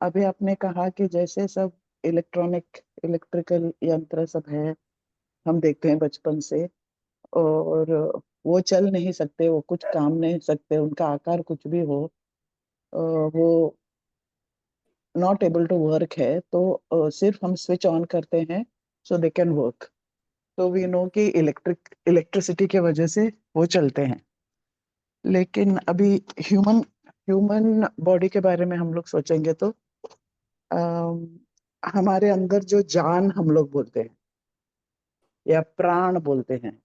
अभी आपने कहा कि जैसे सब इलेक्ट्रिकल यंत्र सब है, हम देखते हैं बचपन से, और वो चल नहीं सकते, वो कुछ काम नहीं सकते, उनका आकार कुछ भी हो, वो नॉट एबल टू वर्क है, तो सिर्फ हम स्विच ऑन करते हैं सो दे कैन वर्क। तो वी नो कि इलेक्ट्रिसिटी की वजह से वो चलते हैं। लेकिन अभी ह्यूमन ह्यूमन बॉडी के बारे में हम लोग सोचेंगे तो अम, हमारे अंदर जो जान हम लोग बोलते हैं या प्राण बोलते हैं,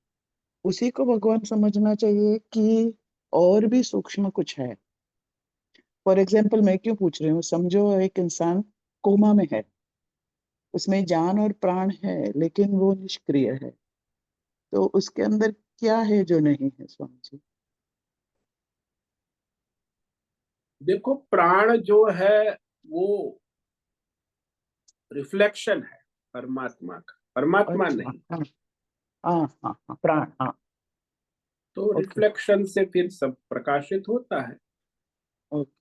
उसी को भगवान समझना चाहिए कि और भी सूक्ष्म कुछ है। फॉर एग्जाम्पल, मैं क्यों पूछ रही हूँ, समझो एक इंसान कोमा में है, उसमें जान और प्राण है लेकिन वो निष्क्रिय है, तो उसके अंदर क्या है जो नहीं है स्वामी जी? देखो, प्राण जो है वो रिफ्लेक्शन है परमात्मा का, परमात्मा अच्छा, नहीं। हाँ हाँ हाँ हाँ, प्राण, हाँ। तो ओके रिफ्लेक्शन से फिर सब प्रकाशित होता है। ओके।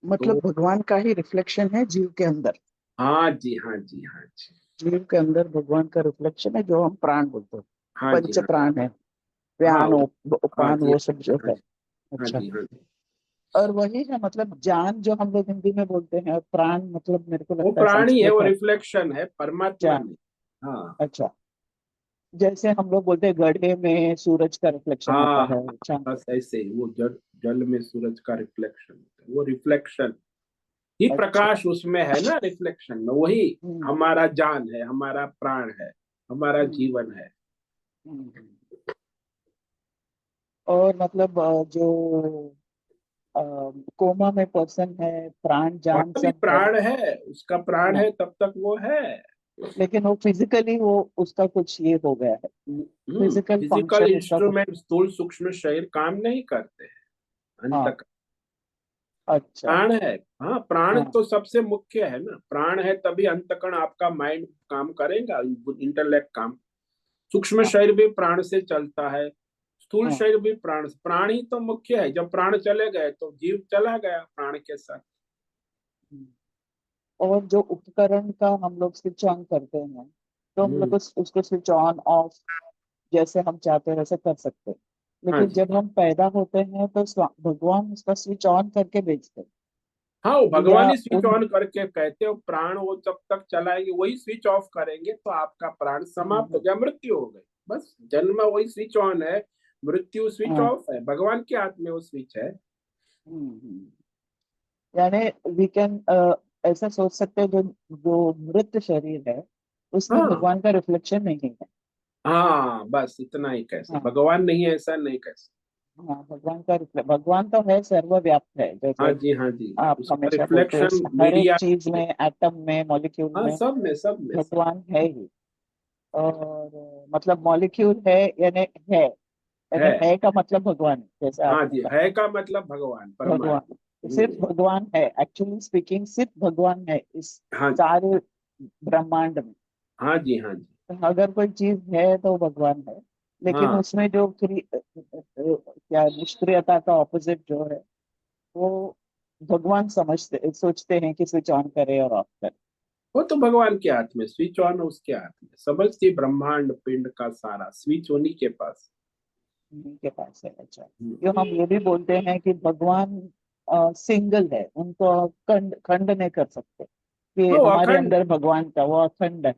मतलब तो भगवान का ही रिफ्लेक्शन है जीव के अंदर। हाँ जी, हाँ जी, हाँ जी। जीव के अंदर भगवान का रिफ्लेक्शन है, जो हम प्राण बोलते हैं। हाँ जी, पंच हाँ। प्राण है, हाँ व्यान, हाँ उपान, जी, वो सब जो हाँ है। जी, हाँ अच्छा। जी, हाँ जी। और वही है, मतलब जान जो हम लोग हिंदी में बोलते हैं, और प्राण मतलब मेरे को वो लगता है प्राणी है, संस्कृत वो है। रिफ्लेक्शन है, परमात्मा जान। नहीं। हाँ अच्छा। जैसे हम लोग बोलते हैं गड्ढे में सूरज का रिफ्लेक्शन आता हाँ हाँ। है, चांद का। बस ऐसे ही वो जल, जल में सूरज का रिफ्लेक्शन होता है, वो रिफ्लेक्शन ही अच्छा। प्रकाश उसमें है ना, रिफ्लेक्शन में वही हम्म हमारा जान है, हमारा प्राण है, हमारा हम्म जीवन है। हम्म। और मतलब जो अ, कोमा में पर्सन है, प्राण जान वहां भी सब है। प्राण है, उसका प्राण हाँ, है तब तक वो है। लेकिन वो फिजिकली वो उसका कुछ ये हो गया है, फिजिकल फिजिकल फंक्शन उसका कुछ। इंस्ट्रूमेंट, स्थूल सूक्ष्म शरीर काम नहीं करते हैं हाँ। अंत। अच्छा। प्राण है। हाँ, प्राण हाँ तो सबसे मुख्य है ना, प्राण है तभी अंतकण आपका माइंड काम करेगा, इंटेलेक्ट काम। सूक्ष्म हाँ शरीर भी प्राण से चलता है, स्थूल हाँ। शरीर भी प्राण, प्राण ही तो मुख्य है। जब प्राण चले गए तो जीव चला गया प्राण के साथ। हम्म। और जो उपकरण का हम लोग स्विच ऑन करते हैं, तो हम लोग हम्म। उसको स्विच ऑन ऑफ जैसे हम चाहते हैं वैसे कर सकते हैं। हाँ लेकिन जी। जब हम पैदा होते हैं तो भगवान उसका स्विच ऑन करके भेजते हाँ, वो हैं, या भगवान ही स्विच उन। ऑन करके कहते हो, प्राण वो जब तक चलाएंगे, वही स्विच ऑफ करेंगे तो आपका प्राण समाप्त हो हम्म, गया, मृत्यु हो गई। बस जन्म वही स्विच ऑन है, मृत्यु स्विच हाँ। ऑफ है, भगवान के हाथ में वो स्विच है। हम्म। यानी वी कैन ऐसा सोच सकते हैं, जो जो मृत शरीर है उसमें हाँ भगवान का रिफ्लेक्शन नहीं है। हाँ, बस इतना ही कह सकते, हाँ भगवान नहीं है ऐसा नहीं कह सकते। हाँ, भगवान का भगवान तो है, सर्वव्याप्त है, हाँ जैसे जी, हाँ जी। आप उसका हमेशा बोलते हो, रिफ्लेक्शन हर एक मीडिया। चीज में, एटम में, मॉलिक्यूल हाँ, में सब में, सब में, सब। भगवान है ही। और मतलब मॉलिक्यूल है, यानी है, है। है का मतलब भगवान है, जैसे हाँ आपने जी, कहा। है का मतलब भगवान, भगवान, परमात्मा। सिर्फ भगवान है, एक्चुअली स्पीकिंग सिर्फ भगवान है इस हाँ सारे ब्रह्मांड में। हाँ जी, हाँ जी। तो अगर कोई चीज है तो भगवान है। लेकिन हाँ, उसमें जो क्या निष्क्रियता का ऑपोजिट जो है, वो भगवान समझते सोचते हैं कि स्विच ऑन करे और ऑफ करे। वो तो भगवान के हाथ में, स्विच ऑन उसके हाथ में, समझती ब्रह्मांड पिंड का सारा स्विच उन्हीं के पास। उन्हीं के पास है। अच्छा। हम्म। जो हम ये भी बोलते हैं कि भगवान सिंगल है, उनको खंड खंड नहीं कर सकते, कि हाँ, वो हमारे अखंड, अंदर भगवान का वो अखंड है।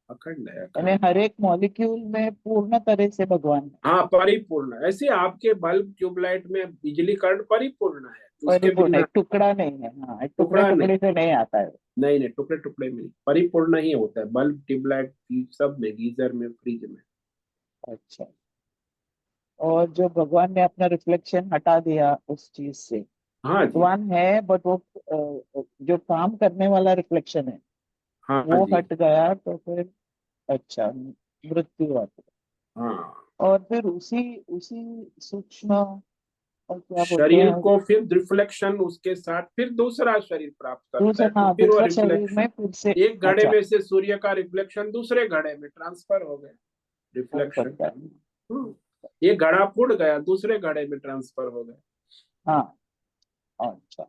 अखंड है, यानी अखंड। हर एक मॉलिक्यूल में पूर्ण तरह से भगवान है। हाँ, परिपूर्ण, ऐसे आपके बल्ब ट्यूबलाइट में बिजली करंट परिपूर्ण है। उसके परिपूर्ण बिना है, टुकड़ा नहीं है। हाँ, टुकड़े टुकड़ा नहीं। टुकड़े से नहीं आता है। नहीं नहीं, टुकड़े टुकड़े में नहीं, परिपूर्ण ही होता है। बल्ब, ट्यूबलाइट, सब में, गीजर में, फ्रिज में। अच्छा। और जो भगवान ने अपना रिफ्लेक्शन हटा दिया उस चीज से, हाँ जी। भगवान है बट वो जो काम करने वाला रिफ्लेक्शन है हाँ वो जी। हट गया तो फिर अच्छा मृत्यु आती है। हाँ, और फिर उसी उसी सूक्ष्म, और क्या बोलते शरीर हैं, को फिर रिफ्लेक्शन उसके साथ फिर दूसरा शरीर प्राप्त करता दूसरा, है, तो हाँ, फिर वो दूसरा शरीर में रिफ्लेक्शन, फिर से। एक घड़े अच्छा, में से सूर्य का रिफ्लेक्शन दूसरे घड़े में ट्रांसफर हो गया, हो रिफ्लेक्शन। सकता है। ये घड़ा फूट गया, दूसरे घड़े में ट्रांसफर हो गया। हाँ। अच्छा,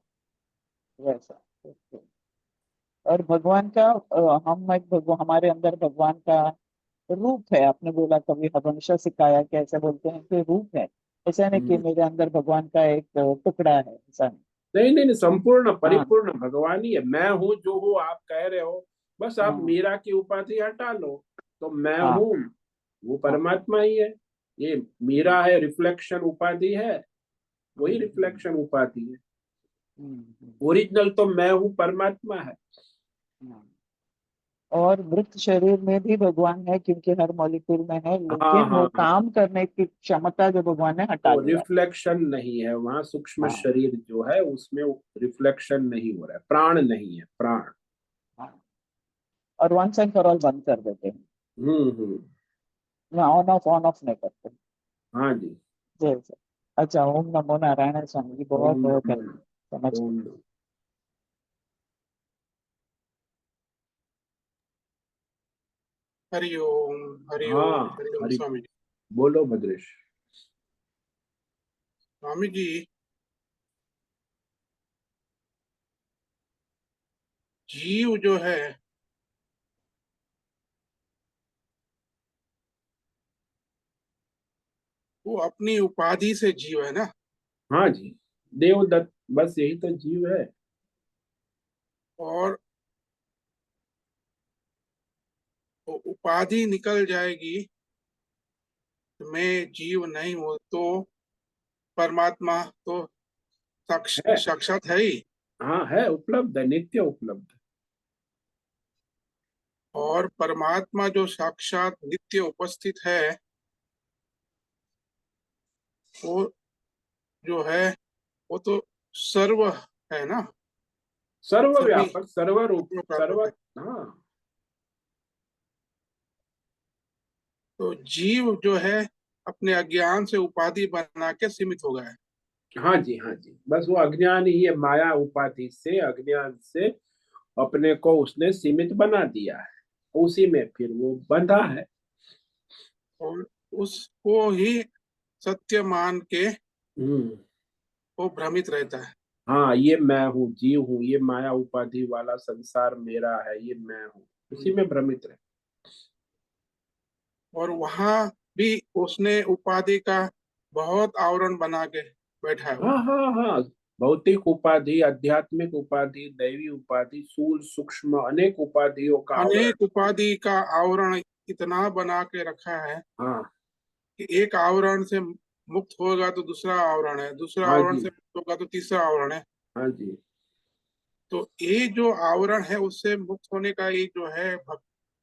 वैसा। ओके। और भगवान का हम एक हमारे अंदर भगवान का रूप है, आपने बोला, कभी हमेशा सिखाया कि ऐसा बोलते हैं कि रूप है। ऐसा नहीं कि हम्म। मेरे अंदर भगवान का एक टुकड़ा है, ऐसा नहीं। नहीं नहीं नहीं, संपूर्ण हाँ। परिपूर्ण भगवान ही है। मैं हूँ जो हूँ आप कह रहे हो, बस आप हाँ। मीरा की उपाधि हटा लो, तो मैं हाँ। हूँ वो हाँ। परमात्मा ही है। ये मीरा है, रिफ्लेक्शन उपाधि है, वही हम्म। हम्म। रिफ्लेक्शन उपाधि है। हम्म। ओरिजिनल तो मैं हूँ परमात्मा है। हाँ। और मृत शरीर में भी भगवान है क्योंकि हर मॉलिक्यूल में है, हाँ लेकिन वो हाँ हाँ, काम करने की क्षमता जो भगवान ने हटा वो दिया। रिफ्लेक्शन नहीं है वहां, सूक्ष्म हाँ। शरीर जो है उसमें रिफ्लेक्शन नहीं हो रहा है, प्राण नहीं है, प्राण। हाँ। और वंस एंड फॉर ऑल बंद कर देते हैं, हम्म। ऑन ऑफ नहीं करते। हाँ जी। जैसे, अच्छा, ओम नमो नारायण स्वामी जी, बहुत ओम बहुत है, नमो, समझ गए। ओम नमो। हरिओम। हरिओम। हाँ, हरिओम हरि, स्वामी जी। बोलो भद्रेश। स्वामी जी, जीव जो है वो अपनी उपाधि से जीव है ना। हाँ जी, देवदत्त, बस यही तो जीव है। और वो उपाधि निकल जाएगी तो मैं जीव नहीं हूं तो परमात्मा तो है, साक्षात है ही। हाँ है, उपलब्ध है, नित्य उपलब्ध और परमात्मा जो साक्षात नित्य उपस्थित है वो जो है वो तो सर्व है ना, है, सभी सर्वव्यापक, सर्वरूप, लोगों का सर्व। है। हाँ। तो जीव जो है अपने अज्ञान से उपाधि बना के सीमित हो गया है। हाँ जी, हाँ जी, बस वो अज्ञान ही है, माया उपाधि से, अज्ञान से अपने को उसने सीमित बना दिया है, उसी में फिर वो बंधा है। और उसको ही सत्य मान के हम्म। वो भ्रमित रहता है। हाँ, ये मैं हूँ, जीव हूँ, ये माया उपाधि वाला संसार मेरा है, ये मैं हूँ, उसी में भ्रमित रहे। और वहां भी उसने उपाधि का बहुत आवरण बना के बैठा है वो। हाँ हाँ हाँ, भौतिक उपाधि, आध्यात्मिक उपाधि, दैवी उपाधि, स्थूल सूक्ष्म अनेक उपाधियों का आवरण। अनेक उपाधि का आवरण इतना बना के रखा है हाँ। कि एक आवरण से मुक्त होगा तो दूसरा आवरण है, दूसरा हाँ आवरण जी। से मुक्त होगा तो तीसरा आवरण है। हाँ जी। तो ये जो आवरण है उससे मुक्त होने का ये जो है भक,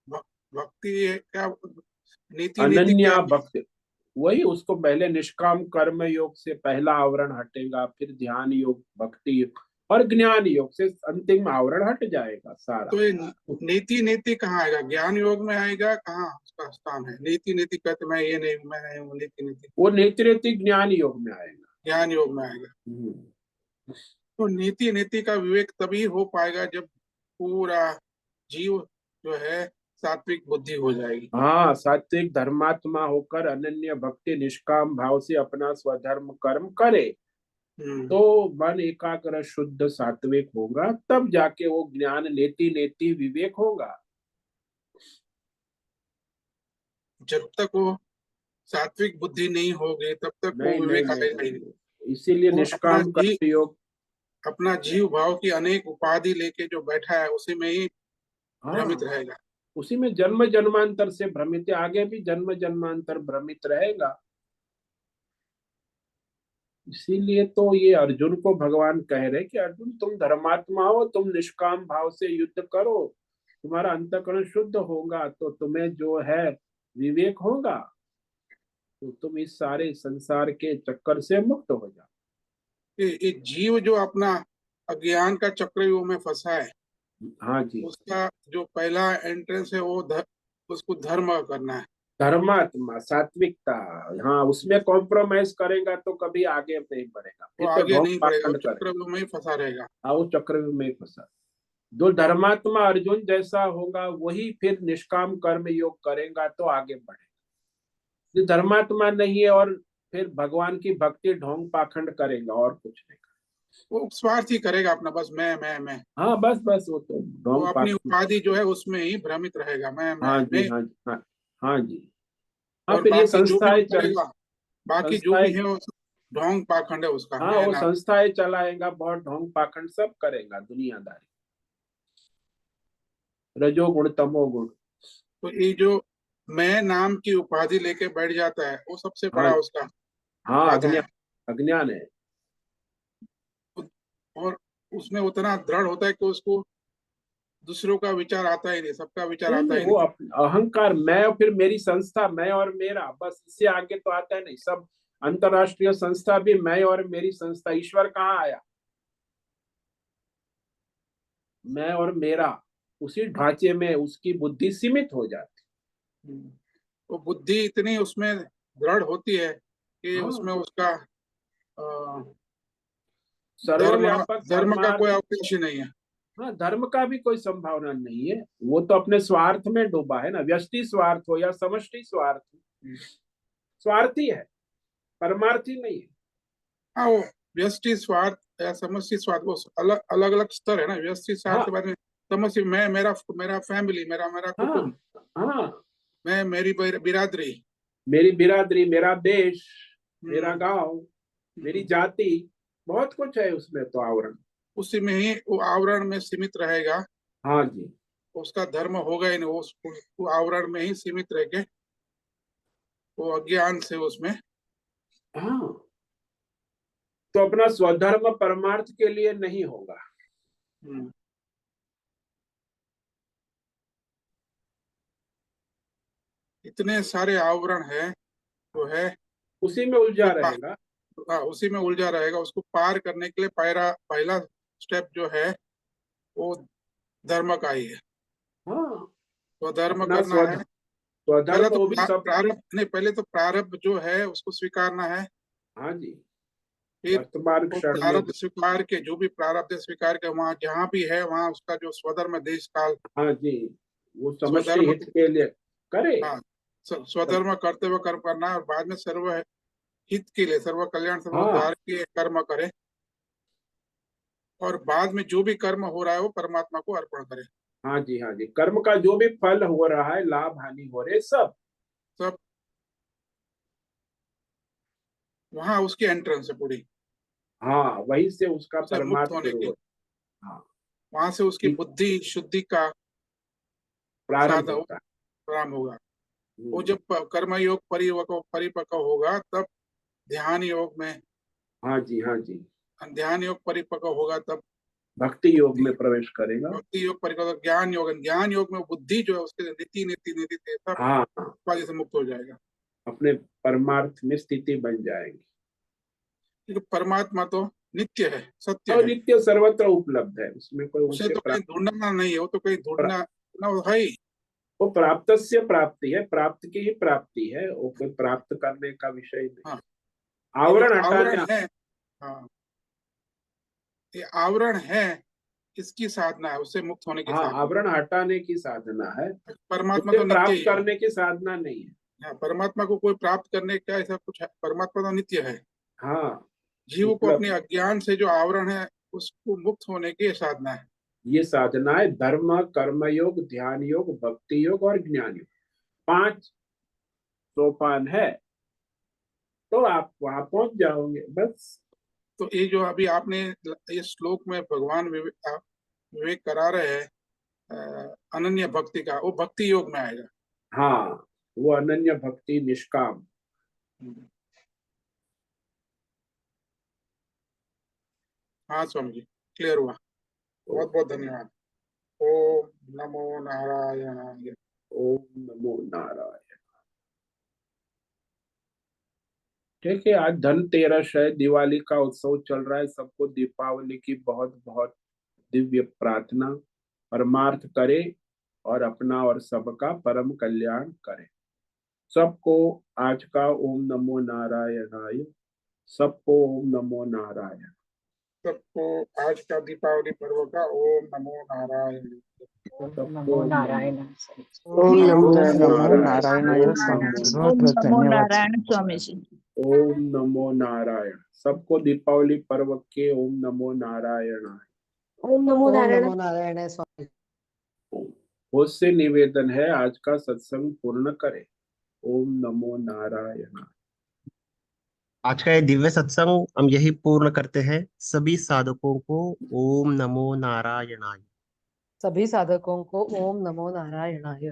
भक्ति है क्या, नीति नीति क्या अनन्या है? भक्त, वही उसको पहले निष्काम कर्म योग से पहला आवरण हटेगा, फिर ध्यान योग, भक्ति योग और ज्ञान योग से अंतिम आवरण हट जाएगा सारा। तो ये नीति नीति कहाँ आएगा, ज्ञान योग में आएगा, कहाँ उसका स्थान है? नीति नीति कहते मैं ये नहीं हूँ, मैं नहीं हूँ, नीति नीति वो नेतृत्व ज्ञान योग में आएगा। ज्ञान योग में आएगा। हम्म। तो नीति नीति का विवेक तभी हो पाएगा जब पूरा जीव जो है सात्विक बुद्धि हो जाएगी। हाँ, सात्विक धर्मात्मा होकर अनन्य भक्ति निष्काम भाव से अपना स्वधर्म कर्म करे, हम्म। तो मन एकाग्र शुद्ध सात्विक होगा, तब जाके वो ज्ञान नेति नेति विवेक होगा। जब तक वो सात्विक बुद्धि नहीं होगी तब तक वो नहीं नहीं विवेक नहीं आएगा नहीं, ही नहीं। नहीं। इसीलिए वो निष्काम कर्म योग। अपना जीव भाव की अनेक उपाधि लेके जो बैठा है उसी में ही भ्रमित हाँ, रहेगा। उसी में जन्म जन्मांतर से भ्रमित है, आगे भी जन्म जन्मांतर भ्रमित रहेगा। इसीलिए तो ये अर्जुन को भगवान कह रहे कि अर्जुन तुम धर्मात्मा हो, तुम निष्काम भाव से युद्ध करो, तुम्हारा अंतःकरण शुद्ध होगा तो तुम्हें जो है विवेक होगा, तो तुम इस सारे संसार के चक्कर से मुक्त हो जाओ। ये जीव जो अपना अज्ञान का चक्रव्यूह में फंसा है, हाँ जी, उसका जो पहला एंट्रेंस है वो उसको धर्म करना है। धर्मात्मा, सात्विकता, हाँ उसमें कॉम्प्रोमाइज करेगा तो कभी आगे नहीं बढ़ेगा, वो फिर तो आगे ढोंग नहीं बढ़ेगा, वो पाखंड करेगा। चक्रव्यूह में ही फंसा रहेगा। हाँ वो चक्रव्यूह में ही फंसा। जो धर्मात्मा अर्जुन जैसा होगा वही फिर निष्काम कर्म योग करेगा तो आगे बढ़ेगा। जो धर्मात्मा नहीं है और फिर भगवान की भक्ति ढोंग पाखंड करेगा और कुछ नहीं। वो स्वार्थ ही करेगा अपना, बस मैं। हाँ बस बस वो तो वो ढोंग अपनी पाखंड। उपाधि जो है उसमें ही भ्रमित रहेगा, हाँ जी, मैं। हाँ जी, हाँ, हाँ जी। हाँ और फिर ये बाकी जो भी वो संस्थाएं चल करेगा, बाकी जो संस्थाएं भी है वो ढोंग पाखंड है उसका, हाँ मैं वो ना। संस्थाएं चलाएगा, बहुत ढोंग पाखंड सब करेगा, दुनियादारी, रजोगुण तमोगुण। तो ये जो मैं नाम की उपाधि लेके बैठ जाता है, वो सबसे हाँ, बड़ा उसका हाँ बाधा अज्ञान, है। अज्ञान है। और उसमें उतना दृढ़ होता है कि उसको दूसरों का विचार आता ही नहीं, सबका विचार नहीं आता नहीं ही वो नहीं। अहंकार, मैं और फिर मेरी संस्था, मैं और मेरा, बस इससे आगे तो आता है नहीं। सब अंतरराष्ट्रीय संस्था भी मैं और मेरी संस्था, ईश्वर कहाँ आया? मैं और मेरा, उसी ढांचे में उसकी बुद्धि सीमित हो जाती। वो बुद्धि इतनी उसमें दृढ़ होती है कि हाँ उसमें उसका अ, धर्म सर्वव्यापक धर्म का कोई परमार्थ। अवकाश ही नहीं है। हाँ धर्म का भी कोई संभावना नहीं है, वो तो अपने स्वार्थ में डूबा है ना, व्यष्टि स्वार्थ हो या समष्टि स्वार्थ हो, स्वार्थी है, परमार्थी नहीं है। हाँ, वो व्यष्टि स्वार्थ या समष्टि स्वार्थ, वो अलग अलग अलग स्तर है ना। व्यष्टि स्वार्थ हाँ, के बाद में समष्टि, मैं, मेरा मेरा फैमिली, मेरा मेरा हाँ, कुटुंब, हाँ, मैं, मेरी बिरादरी। मेरी बिरादरी, मेरा देश, मेरा हम्म, गांव, मेरी हम्म। जाति, बहुत कुछ है उसमें तो आवरण। उसी में ही वो आवरण में सीमित रहेगा, हाँ जी, उसका धर्म होगा ही नहीं। वो आवरण में ही सीमित रह के वो अज्ञान से उसमें। हाँ तो अपना स्वधर्म परमार्थ के लिए नहीं होगा। हम्म, इतने सारे आवरण है जो है, उसी में उलझा उसको रहेगा। हाँ, उसी में उलझा रहेगा। उसको पार करने के लिए पहला पहला स्टेप जो है वो धर्म का ही है। हाँ तो धर्म अपना करना है। पहले स्वधर्म तो वो भी सब। प्रारब्ध नहीं, पहले तो प्रारब्ध जो है उसको स्वीकारना है। हाँ जी, फिर वर्तमान वो क्षण में प्रारब्ध स्वीकार के, जो भी प्रारब्ध है स्वीकार के, वहाँ जहाँ भी है वहाँ उसका जो स्वधर्म देश काल, हाँ जी, वो समष्टि स्वधर्म, हित के लिए करे। हाँ, स्वधर्म करते हुए कर्म करना है, और बाद में सर्व हित के लिए, सर्व कल्याण, सर्व हाँ, उद्धार के लिए कर्म करे। और बाद में जो भी कर्म हो रहा है वो परमात्मा को अर्पण करे। हाँ जी, हाँ जी, कर्म का जो भी फल हो रहा है, लाभ हानि हो रहे सब। सब वहाँ उसकी एंट्रेंस है पूरी, हाँ वहीं से उसका उसे मुक्त परमार्थ होने शुरू की। होता है। हाँ वहां से उसकी ठीक, बुद्धि शुद्धि का प्रारंभ साधन होता है। प्रारंभ होगा। वो हम्म, जब कर्म योग परिपक्व होगा, तब ध्यान योग में, हाँ जी, हाँ जी, ध्यान योग परिपक्व होगा, तब भक्ति योग बुद्धि, में प्रवेश करेगा। भक्ति योग परिपक्व, ज्ञान योग में बुद्धि जो है उसके नीति नीति नीति से सब हाँ हाँ, उपाधि से मुक्त हो जाएगा। अपने परमार्थ में स्थिति बन जाएगी। क्योंकि परमात्मा तो नित्य है, सत्य और है। नित्य सर्वत्र उपलब्ध है, उसमें कोई उसे उसे तो कहीं प्राप्त, ढूंढना नहीं है, वो तो कहीं ढूंढना ना, वो है ही। वो प्राप्त से प्राप्ति है, प्राप्त की ही प्राप्ति है, वो कोई प्राप्त करने का विषय नहीं। हाँ, ये जो आवरण आवरण हटाने। है, हाँ, ये आवरण है, इसकी साधना है, उससे मुक्त होने की हाँ साधना। आवरण हटाने की साधना है, परमात्मा उसे तो नित्य प्राप्त ही है। करने की साधना नहीं है। हाँ, परमात्मा को कोई प्राप्त करने का ऐसा कुछ है, परमात्मा तो नित्य है। हाँ जीव को अपने उपलब्ध, अज्ञान से जो आवरण है उसको मुक्त होने की साधना है। ये साधनाएं धर्म, कर्म योग, ध्यान योग, भक्ति योग और ज्ञान योग, 5 सोपान है, तो आप वहां पहुंच जाओगे बस। तो ये जो अभी आपने इस श्लोक में भगवान विवेक करा रहे हैं, अनन्य भक्ति का, वो भक्ति योग में आएगा। हाँ वो अनन्य भक्ति, निष्काम। हाँ स्वामी जी, क्लियर हुआ। बहुत बहुत धन्यवाद। ओम नमो नारायणाय। ओम नमो नारायण। ठीक है, आज धनतेरस है, दिवाली का उत्सव चल रहा है। सबको दीपावली की बहुत बहुत दिव्य प्रार्थना। परमार्थ करे और अपना और सबका परम कल्याण करे। सबको आज का ओम नमो नारायणाय। सबको ओम नमो नारायण। सबको आज का दीपावली पर्व का ओम नमो नारायण। सबको नमो ओम नारायण। ओम नमो ओम नमो नारायण। नारायणाय ओम स्वामी नमो जी। नारायण। बहुत ओम बहुत नमो धन्यवाद। नारायण स्वामी जी। ओम नमो नारायण। सबको दीपावली पर्व के ओम नमो नारायण। ओम नमो नारायण है स्वामी। बहुत से निवेदन है, आज का सत्संग पूर्ण करें। ओम नमो नारायण। आज का ये दिव्य सत्संग हम यही पूर्ण करते हैं। सभी साधकों को ओम नमो नारायणाय। सभी साधकों को ओम नमो नारायणाय।